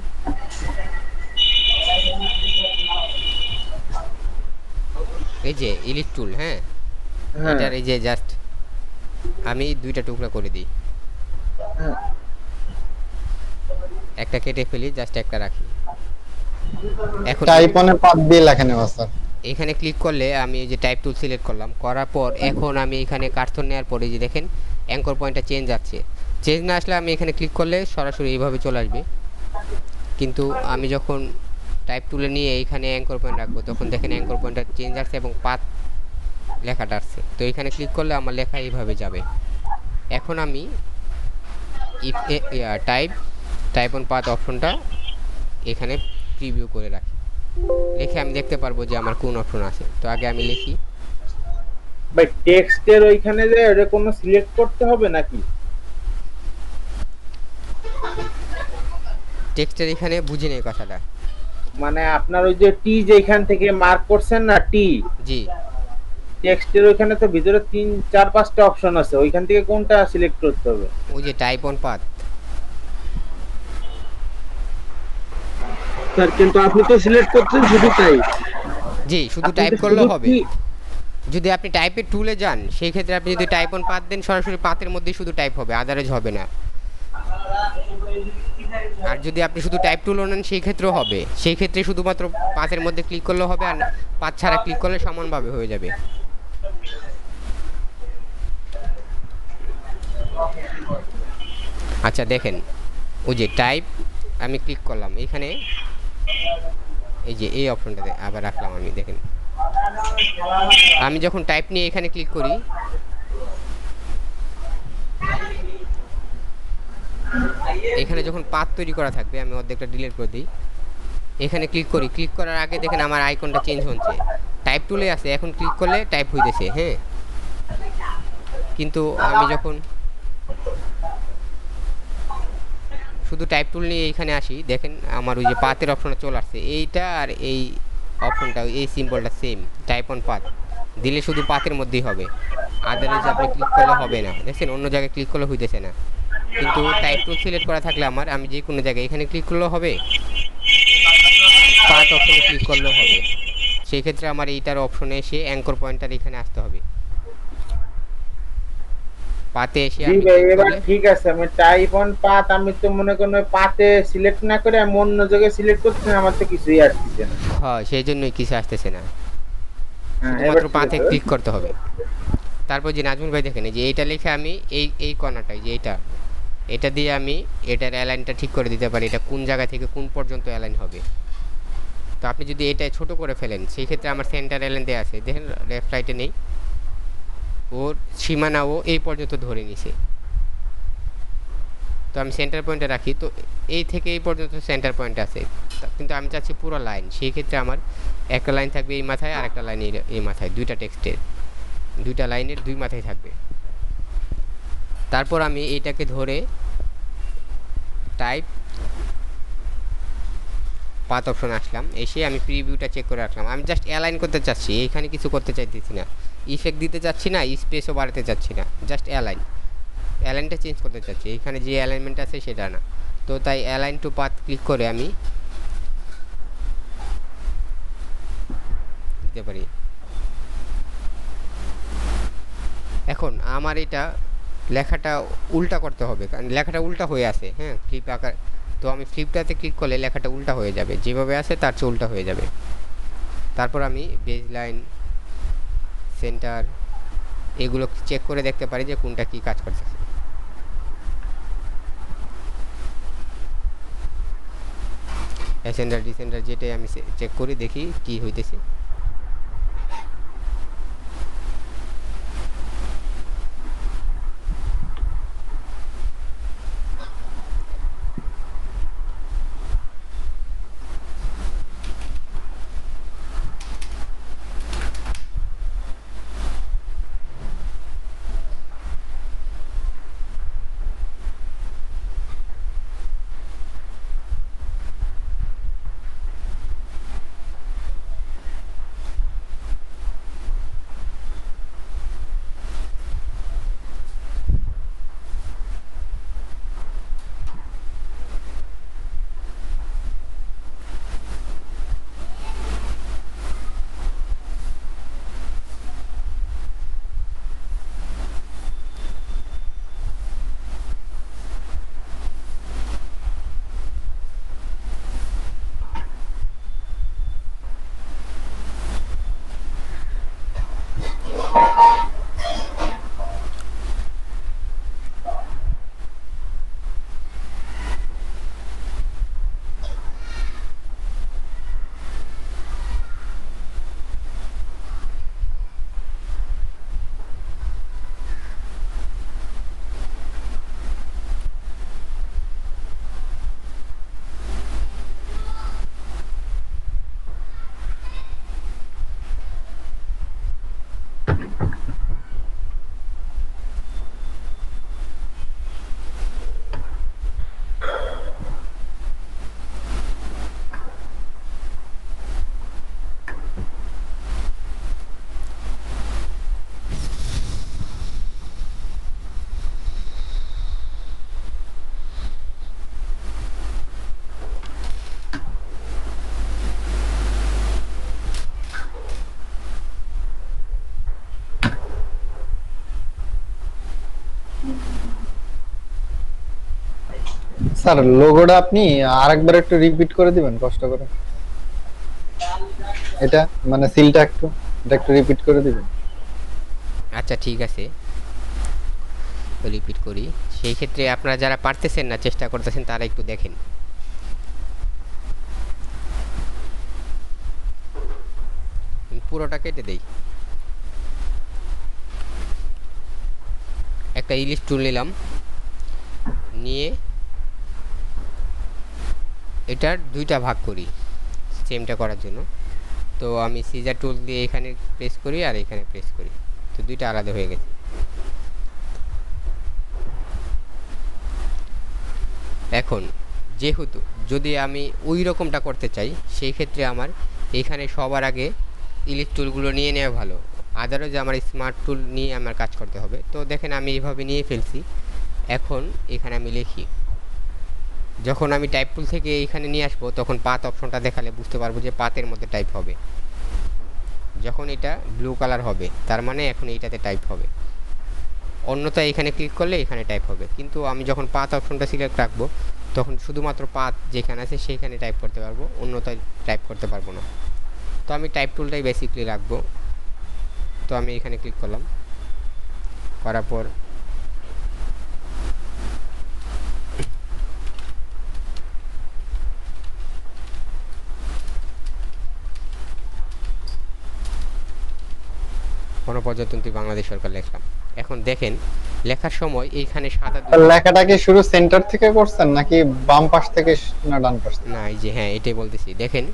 [SPEAKER 1] এই যে ইলেকট্রুল, হ্যাঁ,
[SPEAKER 5] হ্যাঁ
[SPEAKER 1] এটার এই যে জাস্ট আমি দুইটা টুকরা করে দিই,
[SPEAKER 5] হ্যাঁ।
[SPEAKER 1] একটা কেটে ফেলি, জাস্ট একটা রাখি। এখন
[SPEAKER 4] টাইপ অনে পাত দিয়ে লেখেন এবার স্যার।
[SPEAKER 1] এখানে ক্লিক করলে আমি এই যে টাইপ টুল সিলেক্ট করলাম, করার পর এখন আমি এখানে কার্সর নেওয়ার পরে যে দেখেন অ্যাঙ্কর পয়েন্টটা চেঞ্জ আসছে। চেঞ্জ না আসলে আমি এখানে ক্লিক করলে সরাসরি এইভাবে চলে আসবে, কিন্তু আমি যখন টাইপ টুলে নিয়ে এইখানে অ্যাঙ্কর পয়েন্ট রাখবো তখন দেখেন অ্যাঙ্কর পয়েন্টটা চেঞ্জ আসছে এবং পাত লেখাটা আসছে। তো এখানে ক্লিক করলে আমার লেখা এইভাবে যাবে। এখন আমি ইফ টাইপ অন পাথ অপশনটা এখানে প্রিভিউ করে রাখি, লিখে আমি দেখতে পারবো যে আমার কোন অপশন আছে। তো আগে আমি লিখি।
[SPEAKER 5] ভাই টেক্সটের ওইখানে যে এটা কোনো সিলেক্ট করতে হবে নাকি?
[SPEAKER 1] টেক্সটের এখানে বুঝি নেই কথাটা।
[SPEAKER 5] মানে আপনার ওই যে টি যেখান থেকে মার্ক করছেন না টি,
[SPEAKER 1] জি,
[SPEAKER 5] টেক্সটের ওইখানে তো ভিতরে 3 4 5টা অপশন আছে, ওইখান থেকে কোনটা সিলেক্ট করতে হবে?
[SPEAKER 1] ওই যে টাইপ অন পাথ।
[SPEAKER 2] স্যার, কিন্তু আপনি তো সিলেক্ট করছেন শুধু টাইপ।
[SPEAKER 1] জি, শুধু
[SPEAKER 2] আপনি
[SPEAKER 1] টাইপ
[SPEAKER 2] তো
[SPEAKER 1] করলেও
[SPEAKER 2] শুধু
[SPEAKER 1] হবে।
[SPEAKER 2] কি-
[SPEAKER 1] যদি আপনি টাইপের টুলে যান সেই ক্ষেত্রে আপনি যদি টাইপ অন পাথ দেন সরাসরি পাথের মধ্যেই শুধু টাইপ হবে, আদারওয়াইজ হবে না। আর যদি আপনি শুধু টাইপ টুল নেন সেই ক্ষেত্রেও হবে, সেই ক্ষেত্রে শুধুমাত্র পাথের মধ্যে ক্লিক করলেও হবে, আর পাথ ছাড়া ক্লিক করলে সমানভাবে হয়ে যাবে। আচ্ছা দেখেন, ওই যে টাইপ আমি ক্লিক করলাম এখানে, এই যে এই অপশনটাতে আবার রাখলাম আমি। দেখেন আমি যখন টাইপ নিয়ে এখানে ক্লিক করি, এখানে যখন পাথ তৈরি করা থাকবে আমি অর্ধেকটা ডিলিট করে দিই। এখানে ক্লিক করি, ক্লিক করার আগে দেখেন আমার আইকনটা চেঞ্জ হচ্ছে, টাইপ টুলে আছে, এখন ক্লিক করলে টাইপ হইতেছে। হ্যাঁ, কিন্তু আমি যখন শুধু টাইপ টুল নিয়ে এইখানে আসি দেখেন আমার ওই যে পাথের অপশনে চলে আসছে, এইটা আর এই অপশনটা এই সিম্বলটা সেম, টাইপ অন পাথ দিলে শুধু পাথের মধ্যেই হবে, আদারওয়াইজ আপনি ক্লিক করলে হবে না। দেখছেন অন্য জায়গায় ক্লিক করলে হইতেছে না, কিন্তু টাইপ টুল সিলেক্ট করা থাকলে আমার, আমি যে কোনো জায়গায় এখানে ক্লিক করলেও হবে, পাথ অপশনে ক্লিক করলেও হবে। সেই ক্ষেত্রে আমার এইটার অপশনে এসে অ্যাঙ্কর পয়েন্টার এখানে আসতে হবে, পাতে এসে
[SPEAKER 5] জি
[SPEAKER 1] আমি
[SPEAKER 5] ভাই,
[SPEAKER 1] ক্লিক
[SPEAKER 5] এবার
[SPEAKER 1] করলে
[SPEAKER 5] ঠিক আছে। আমি টাইপ অন পাথ আমি তো মনে করেন ওই পাথে সিলেক্ট না করে আমি অন্য জায়গায় সিলেক্ট করছি, আমার তো কিছুই আসছে না।
[SPEAKER 1] হয়, সেই জন্যই কিছু আসতেছে না।
[SPEAKER 5] হ্যাঁ, এবার
[SPEAKER 1] শুধুমাত্র
[SPEAKER 5] ঠিক
[SPEAKER 1] পাতে
[SPEAKER 5] আছে।
[SPEAKER 1] ক্লিক করতে হবে। তারপর যে নাজমুল ভাই দেখেন এই যে এইটা লিখে আমি এই কর্নারটায় যে এটা দিয়ে আমি এটার অ্যালাইনটা ঠিক করে দিতে পারি, এটা কোন জায়গা থেকে কোন পর্যন্ত অ্যালাইন হবে। তো আপনি যদি এটা ছোট করে ফেলেন সেই ক্ষেত্রে আমার সেন্টার অ্যালাইন দেওয়া আছে, দেখেন লেফট রাইটে নেই, ওর সীমানাও এই পর্যন্ত ধরে নিছে। তো আমি সেন্টার পয়েন্টে রাখি, তো এই থেকে এই পর্যন্ত সেন্টার পয়েন্ট আছে, কিন্তু আমি চাচ্ছি পুরো লাইন। সেই ক্ষেত্রে আমার একটা লাইন থাকবে এই মাথায় আর একটা লাইন এই মাথায়, দুইটা টেক্সটের দুইটা লাইনের দুই মাথায় থাকবে। তারপর আমি এইটাকে ধরে টাইপ পাথ অপশনে আসলাম, এসে আমি প্রিভিউটা চেক করে রাখলাম। আমি জাস্ট অ্যালাইন করতে চাচ্ছি, এইখানে কিছু করতে চাইতেছি না, ইফেক্ট দিতে চাচ্ছি না, স্পেসও বাড়াতে চাচ্ছি না, জাস্ট অ্যালাইনটা চেঞ্জ করতে চাচ্ছি, এইখানে যে অ্যালাইনমেন্ট আছে সেটা না। তো তাই অ্যালাইন টু পাথ ক্লিক করে আমি দিতে পারি। এখন আমার এটা লেখাটা উল্টা করতে হবে, কারণ লেখাটা উল্টা হয়ে আছে, হ্যাঁ ফ্লিপ আকার। তো আমি ফ্লিপটাতে ক্লিক করলে লেখাটা উল্টা হয়ে যাবে, যেভাবে আছে তার চেয়ে উল্টা হয়ে যাবে। তারপর আমি বেজ লাইন, সেন্টার এগুলো চেক করে দেখতে পারি যে কোনটা কি কাজ করতেছে। অ্যাসেন্ডার ডিসেন্ডার যেটাই আমি চেক করি, দেখি কি হইতেছে।
[SPEAKER 4] স্যার লোগোটা আপনি আরেকবার একটু রিপিট করে দিবেন কষ্ট করে, এটা মানে সিলটা এটা একটু রিপিট করে দিবেন।
[SPEAKER 1] আচ্ছা ঠিক আছে, রিপিট করি। সেই ক্ষেত্রে আপনারা যারা পারতেছেন না, চেষ্টা করতেছেন, তারা একটু দেখেন। পুরোটা কেটে দেই। একটা ইলিশ টুল নিলাম, নিয়ে এটার দুইটা ভাগ করি সেমটা করার জন্য। তো আমি সিজার টুল দিয়ে এখানে প্রেস করি আর এখানে প্রেস করি, তো দুইটা আলাদা হয়ে গেছে। এখন যেহেতু যদি আমি ওই রকমটা করতে চাই, সেই ক্ষেত্রে আমার এখানে সবার আগে ইলিশ টুলগুলো নিয়ে নেওয়া ভালো, আদারওয়াইজ আমার স্মার্ট টুল নিয়ে আমার কাজ করতে হবে। তো দেখেন আমি এইভাবে নিয়ে ফেলছি। এখন এখানে আমি লিখি, যখন আমি টাইপ টুল থেকে এইখানে নিয়ে আসবো তখন পাথ অপশনটা দেখালে বুঝতে পারবো যে পাথের মধ্যে টাইপ হবে। যখন এটা ব্লু কালার হবে তার মানে এখন এইটাতে টাইপ হবে, অন্যথায় এখানে ক্লিক করলে এখানে টাইপ হবে। কিন্তু আমি যখন পাথ অপশনটা সিলেক্ট রাখবো তখন শুধুমাত্র পাথ যেখানে আছে সেইখানে টাইপ করতে পারবো, অন্যথায় টাইপ করতে পারবো না। তো আমি টাইপ টুলটাই বেসিকলি রাখবো, তো আমি এখানে ক্লিক করলাম, করার পর গণপ্রজাতন্ত্রী বাংলাদেশ সরকার লিখলাম। এখন দেখেন লেখার সময় এইখানে সাদা
[SPEAKER 4] লেখাটা কি শুরু সেন্টার থেকে করছেন নাকি বাম পাশ থেকে না ডান পাশ থেকে?
[SPEAKER 1] না, এই যে হ্যাঁ এটাই বলতেছি। দেখেন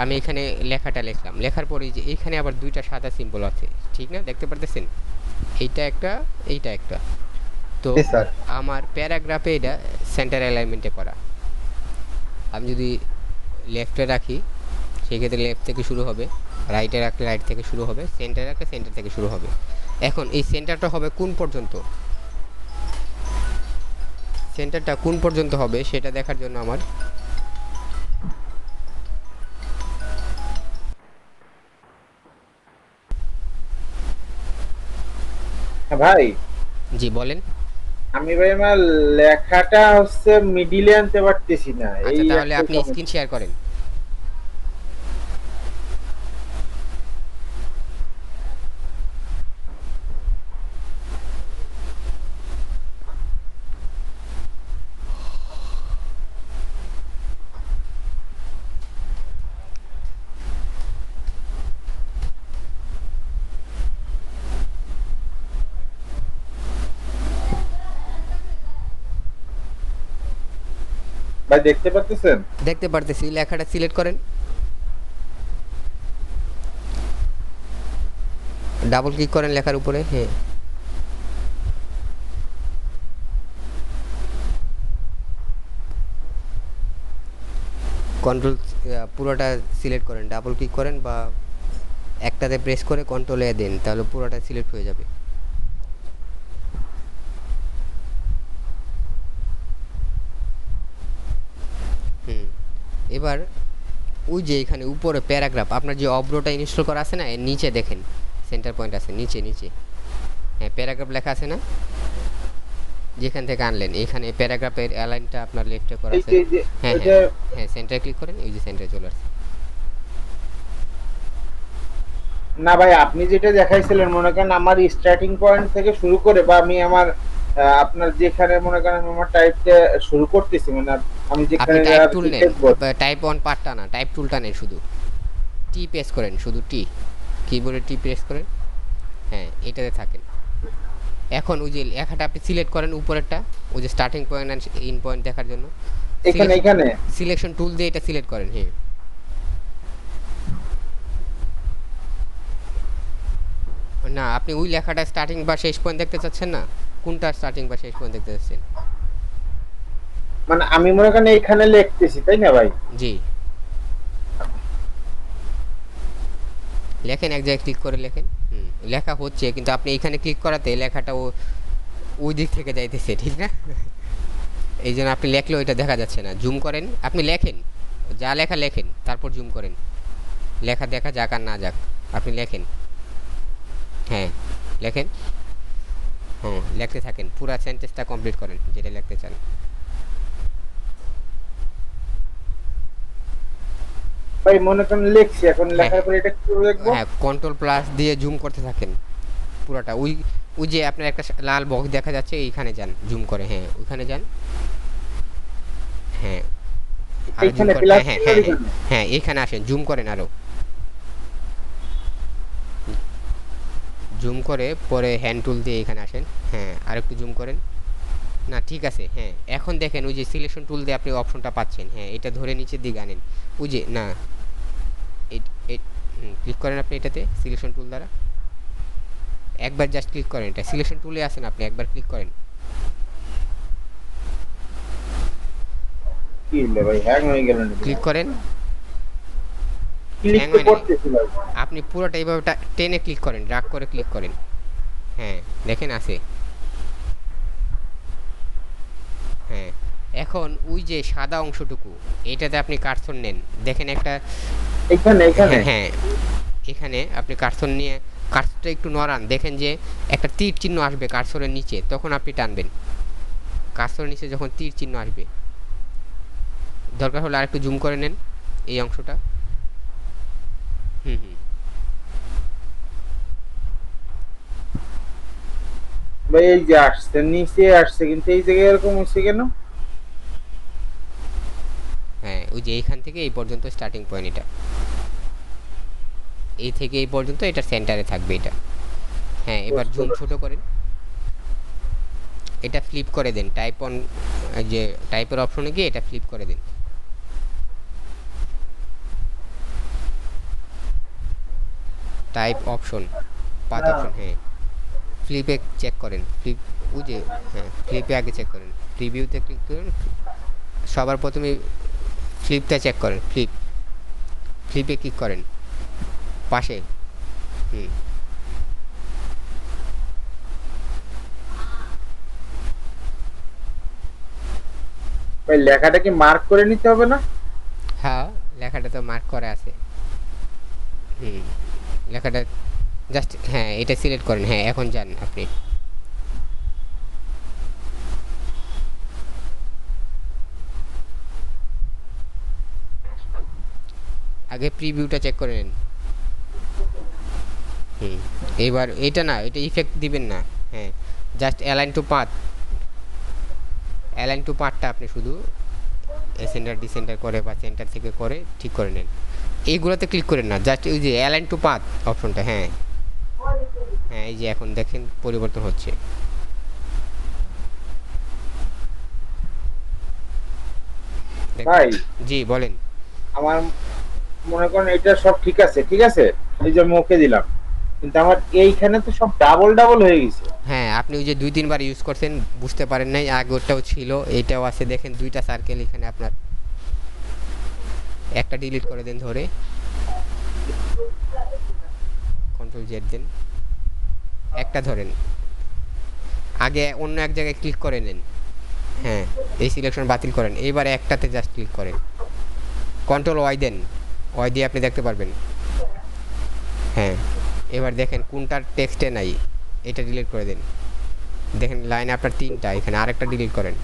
[SPEAKER 1] আমি এখানে লেখাটা লিখলাম, লেখার পরে এই যে এইখানে আবার দুইটা সাদা সিম্বল আছে, ঠিক না? দেখতে পারতেছেন, এইটা একটা, এইটা একটা। তো
[SPEAKER 4] জি স্যার।
[SPEAKER 1] আমার প্যারাগ্রাফে এটা সেন্টার অ্যালাইনমেন্টে করা। আমি যদি লেফটে রাখি সেক্ষেত্রে লেফট থেকে শুরু হবে, রাইটে রাখলে রাইট থেকে শুরু হবে, সেন্টারে রাখলে সেন্টার থেকে শুরু হবে। এখন এই সেন্টারটা হবে কোন পর্যন্ত, সেন্টারটা কোন পর্যন্ত হবে সেটা দেখার জন্য আমার
[SPEAKER 5] হ্যাঁ ভাই,
[SPEAKER 1] জি বলেন।
[SPEAKER 5] আমি ভাই আমার লেখাটা হচ্ছে মিডিলে আনতে পারতেছি না, এই
[SPEAKER 1] আচ্ছা তাহলে
[SPEAKER 5] একটা
[SPEAKER 1] আপনি
[SPEAKER 5] সমস্যা।
[SPEAKER 1] স্ক্রিন শেয়ার করেন।
[SPEAKER 5] ভাই দেখতে পাচ্ছেন?
[SPEAKER 1] দেখতে পারতেছি, লেখাটা সিলেক্ট করেন, ডাবল ক্লিক করেন লেখার উপরে। হ্যাঁ কন্ট্রোল পুরোটা সিলেক্ট করেন, ডাবল ক্লিক করেন বা একটাতে প্রেস করে কন্ট্রোল এ দেন, তাহলে পুরোটা সিলেক্ট হয়ে যাবে। হুম, এবার ওই যে এখানে উপরে প্যারাগ্রাফ, আপনার যে অব্রোটা ইনস্টল করা আছে না, এর নিচে দেখেন সেন্টার পয়েন্ট আছে, নিচে নিচে হ্যাঁ প্যারাগ্রাফ লেখা আছে না, যেখান থেকে আনলেন এখানে প্যারাগ্রাফের অ্যালাইনটা আপনার লেফটে করা
[SPEAKER 5] এই
[SPEAKER 1] আছে।
[SPEAKER 5] যে যে
[SPEAKER 1] হ্যাঁ
[SPEAKER 5] ওই যে
[SPEAKER 1] হ্যাঁ হ্যাঁ সেন্টারে ক্লিক করেন, এই যে সেন্টারে চলে আসছে।
[SPEAKER 5] না ভাই, আপনি যেটা দেখাইছিলেন মনে করেন আমার স্টার্টিং পয়েন্ট থেকে শুরু করে, বা আমি আমার আপনার যেখানে মনে করেন আমি আমার টাইপটা শুরু করতেছি, মানে আমি
[SPEAKER 1] আপনি
[SPEAKER 5] যেখানে
[SPEAKER 1] টাইপ
[SPEAKER 5] আর
[SPEAKER 1] টুল
[SPEAKER 5] কি
[SPEAKER 1] নেন,
[SPEAKER 5] লিখবো।
[SPEAKER 1] টাইপ অন পার্টটা না, টাইপ টুলটা নেন, শুধু টি প্রেস করেন, শুধু টি, কিবোর্ডে টি প্রেস করেন, হ্যাঁ এটাতে থাকেন। এখন ওই যে লেখাটা আপনি সিলেক্ট করেন উপরেরটা, ওই যে starting point and in point দেখার জন্য
[SPEAKER 5] এখানে এখানে
[SPEAKER 1] সিলেকশন টুল দিয়ে এটা সিলেক্ট করেন। হ্যাঁ না, আপনি ওই লেখাটা স্টার্টিং বা শেষ পয়েন্ট দেখতে চাচ্ছেন না, কোনটা স্টার্টিং বা শেষ পয়েন্ট দেখতে চাচ্ছেন?
[SPEAKER 5] মানে আমি মনে করেন এখানে লিখতেছি, তাই না ভাই?
[SPEAKER 1] জি লেখেন, এক জায়গায় ক্লিক করে লেখেন। লেখা হচ্ছে, কিন্তু আপনি এখানে ক্লিক করাতে লেখাটা ওই দিক থেকে যাইতেছে, ঠিক না? এই জন্য আপনি লেখলে ওইটা দেখা যাচ্ছে না। জুম করেন, আপনি লেখেন, যা লেখা লেখেন, তারপর জুম করেন, লেখা দেখা যাক আর না যাক, আপনি লেখেন। হ্যাঁ লেখেন, হ্যাঁ লিখতে থাকেন, পুরো সেন্টেন্সটা কমপ্লিট করেন যেটা লিখতে চান।
[SPEAKER 5] ভাই মনে করেন লিখছি, এখন
[SPEAKER 1] হ্যাঁ
[SPEAKER 5] লেখার পরে এটা কি করে লিখবো?
[SPEAKER 1] হ্যাঁ কন্ট্রোল প্লাস দিয়ে জুম করতে থাকেন পুরোটা। ওই ওই যে আপনার একটা লাল বক্স দেখা যাচ্ছে, এইখানে যান জুম করে, হ্যাঁ ওইখানে যান, হ্যাঁ আরো জুম
[SPEAKER 5] এইখানে
[SPEAKER 1] করেন,
[SPEAKER 5] প্লাস
[SPEAKER 1] হ্যাঁ
[SPEAKER 5] চিহ্ন
[SPEAKER 1] হ্যাঁ হ্যাঁ
[SPEAKER 5] এখানে।
[SPEAKER 1] হ্যাঁ এইখানে আসেন, জুম করেন, আরো জুম করে পরে হ্যান্ড টুল দিয়ে এখানে আসেন, হ্যাঁ আর একটু জুম করেন, না ঠিক আছে। হ্যাঁ এখন দেখেন ওই যে সিলেকশন টুল দিয়ে আপনি অপশনটা পাচ্ছেন, হ্যাঁ এটা ধরে নিচের দিকে আনেন, ওই যে না ক্লিক করেন আপনি এটাতে সিলেকশন টুল দ্বারা, একবার জাস্ট ক্লিক করেন, এটা সিলেকশন টুলে আসেন, আপনি একবার ক্লিক করেন,
[SPEAKER 5] কি হলো ভাই, হ্যাং হয়ে গেল নাকি?
[SPEAKER 1] ক্লিক করেন,
[SPEAKER 5] ক্লিক
[SPEAKER 1] hang
[SPEAKER 5] তো
[SPEAKER 1] হয় নাই।
[SPEAKER 5] করতেছি ভাই।
[SPEAKER 1] আপনি পুরোটা এইভাবে টেনে ক্লিক করেন, ড্রাগ করে ক্লিক করেন, হ্যাঁ দেখেন আছে। হ্যাঁ এখন ওই যে সাদা অংশটুকু, এটাতে আপনি কার্সর নেন, দেখেন একটা,
[SPEAKER 5] এখানে এখানে
[SPEAKER 1] হ্যাঁ হ্যাঁ এখানে আপনি কার্সর নিয়ে কার্সরটা একটু নড়ান, দেখেন যে একটা তীর চিহ্ন আসবে কার্সরের নিচে, তখন আপনি টানবেন। কার্সরের নিচে যখন তীর চিহ্ন আসবে, দরকার হলে আরেকটু জুম করে নেন এই অংশটা। হুম হুম
[SPEAKER 5] ভাই এই যে আসছে নিচে আসছে, কিন্তু এই জায়গায় এরকম হচ্ছে কেন?
[SPEAKER 1] হ্যাঁ, ওই যে এইখান থেকে এই পর্যন্ত স্টার্টিং পয়েন্ট এটা, এই থেকে এই পর্যন্ত এটা সেন্টারে থাকবে এটা। হ্যাঁ, এবার
[SPEAKER 5] বুঝতে
[SPEAKER 1] জুম
[SPEAKER 5] পারছি।
[SPEAKER 1] ছোট করেন, এটা ফ্লিপ করে দেন, টাইপ অন, যে টাইপের অপশনে গিয়ে এটা ফ্লিপ করে দিন। টাইপ অপশন, পাথ অপশন, হ্যাঁ ফ্লিপে চেক করেন, ফ্লিপ বুঝে, হ্যাঁ ফ্লিপে আগে চেক করেন, প্রিভিউতে ক্লিক করুন, সবার প্রথমে ফ্লিপটা চেক করেন, ফ্লিপে ক্লিক করেন পাশে। হুম,
[SPEAKER 5] ভাই লেখাটা কি মার্ক করে নিতে হবে না?
[SPEAKER 1] হ্যাঁ লেখাটা তো মার্ক করা আছে। হুম, লেখাটা জাস্ট, হ্যাঁ এটা সিলেক্ট করেন, হ্যাঁ এখন যান আপনি। আগে প্রিভিউটা চেক করে নিন। হুম, এবার এটা না, এটা ইফেক্ট দিবেন না, হ্যাঁ জাস্ট অ্যালাইন টু পার্টটা আপনি শুধু সেন্টার ডিসেন্টার করে বা সেন্টার থেকে করে ঠিক করে নেন। এইগুলোতে ক্লিক করেন না, জাস্ট ওই যে অ্যালাইন টু পাথ অপশনটা, হ্যাঁ হ্যাঁ এই যে এখন দেখেন পরিবর্তন হচ্ছে। দেখেন?
[SPEAKER 5] ভাই
[SPEAKER 1] জি বলেন।
[SPEAKER 5] আমার মনে করেন এটা সব ঠিক আছে, ঠিক আছে, এই যে আমি ওকে দিলাম, কিন্তু আমার এইখানে তো সব ডাবল ডাবল হয়ে গেছে।
[SPEAKER 1] হ্যাঁ, আপনি ওই যে ২-৩ বার ইউজ করছেন, বুঝতে পারেন নাই, আগেরটাও ছিল এইটাও আছে, দেখেন ২টা সার্কেল এখানে আপনার। একটা ডিলিট করে দেন ধরে, কন্ট্রোল জেড দেন, একটা ধরেন, আগে অন্য এক জায়গায় ক্লিক করে নেন, হ্যাঁ এই সিলেকশন বাতিল করেন, এইবারে একটাতে জাস্ট ক্লিক করেন, কন্ট্রোল ওয়াই দেন, ওয়াই দিয়ে আপনি দেখতে পারবেন। হ্যাঁ, এবার দেখেন কোনটার টেক্সটে নাই, এটা ডিলিট করে দেন, দেখেন লাইন আপনার ৩টা, এখানে আরেকটা ডিলিট করেন।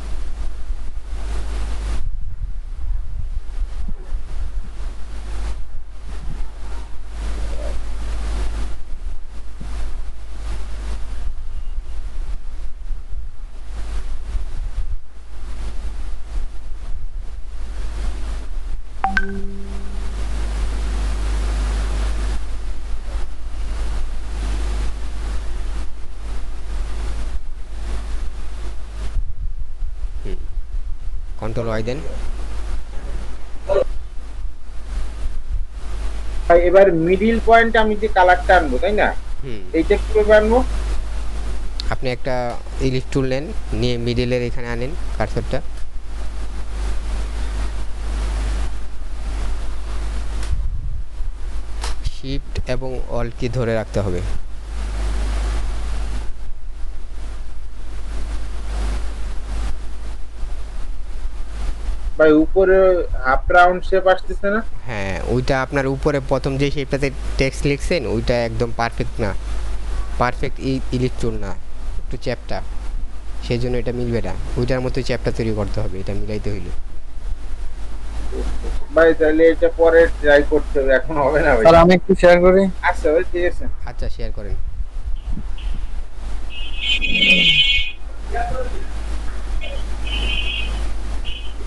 [SPEAKER 1] হুম, কন্ট্রোল ওয়াই দেন।
[SPEAKER 5] ভাই এবার মিডিল পয়েন্ট আমি যে কালারটা আনবো, তাই না?
[SPEAKER 1] হুম,
[SPEAKER 5] এইটা কিভাবে আনবো?
[SPEAKER 1] আপনি একটা ইলিশ টুল নেন, নিয়ে মিডিলের এখানে আনেন কার্সরটা, শিফট এবং অল কি ধরে রাখতে হবে।
[SPEAKER 5] ভাই উপরে হাফ রাউন্ড শেপ আসতেছে না?
[SPEAKER 1] হ্যাঁ, ওইটা আপনার উপরে প্রথম যে শেপটাতে টেক্সট লিখছেন ওইটা একদম পারফেক্ট না, পারফেক্ট ইলিশ টুল না, একটু চ্যাপটা, সেই জন্য এটা মিলবে না, ওইটার মতো চ্যাপটা তৈরি করতে হবে এটা মিলাইতে হইলে।
[SPEAKER 5] ভাই তাহলে এটা পরে ট্রাই করতে হবে, এখন হবে না ভাই।
[SPEAKER 4] স্যার আমি একটু শেয়ার করি।
[SPEAKER 5] আচ্ছা ভাই ঠিক আছে।
[SPEAKER 1] আচ্ছা শেয়ার করেন।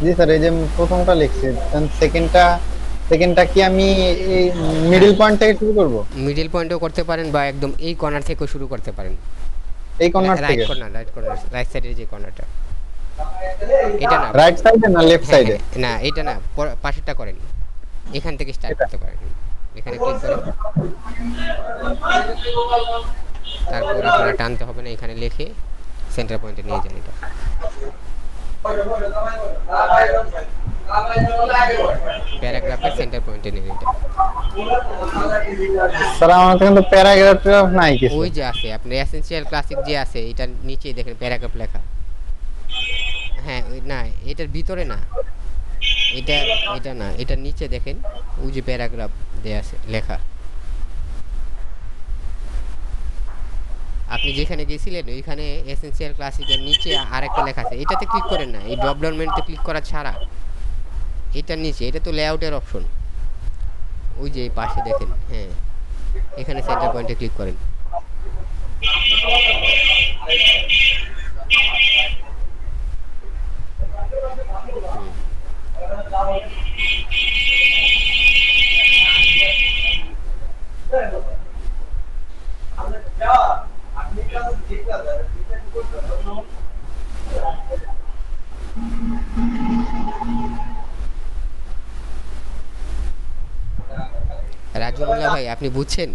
[SPEAKER 4] জি স্যার, এই যে প্রথমটা লিখছি, সেকেন্ডটা কি আমি এই মিডল পয়েন্ট থেকে শুরু করব?
[SPEAKER 1] মিডল পয়েন্টও করতে পারেন বা একদম এই কর্নার থেকেও শুরু করতে পারেন।
[SPEAKER 4] এই কর্নার
[SPEAKER 1] রাইট
[SPEAKER 4] থেকে?
[SPEAKER 1] কর্নার, রাইট সাইডের যে কর্নারটা, এটা না,
[SPEAKER 4] রাইট সাইডে না লেফট
[SPEAKER 1] হ্যাঁ
[SPEAKER 4] সাইডে?
[SPEAKER 1] হ্যাঁ না এটা না, পাশেরটা করেন, এখান থেকে স্টার্ট
[SPEAKER 4] এটা?
[SPEAKER 1] করতে পারেন, এখানে ক্লিক করেন, তারপর আপনারা টানতে হবে না, এখানে লিখে সেন্টার পয়েন্টে নিয়ে যান এটা, প্যারাগ্রাফের সেন্টার পয়েন্টে নিয়ে এটা।
[SPEAKER 4] স্যার আমার তো কিন্তু প্যারাগ্রাফ নাই কিছু।
[SPEAKER 1] ওই যে আছে আপনার এসেনশিয়াল ক্লাসিক যে আছে, এটা নিচেই দেখেন প্যারাগ্রাফ লেখা। হ্যাঁ ওই না, এটার ভিতরে না, এটা এটা না, এটার নিচে দেখেন ওই যে প্যারাগ্রাফ দেয়া আছে লেখা। আপনি যেখানে গেছিলেন ওইখানে এসেনশিয়াল ক্লাসিকের নিচে আরেকটা লেখা আছে, এটাতে ক্লিক করেন না, এই ড্রপ ডাউন মেনুতে ক্লিক করা ছাড়া এটার নিচে, এটা তো লেআউটের অপশন, ওই যে পাশে দেখেন, হ্যাঁ এখানে সেন্টার পয়েন্টে ক্লিক করেন। রাজুমুল্লাহ ভাই আপনি বুঝছেন?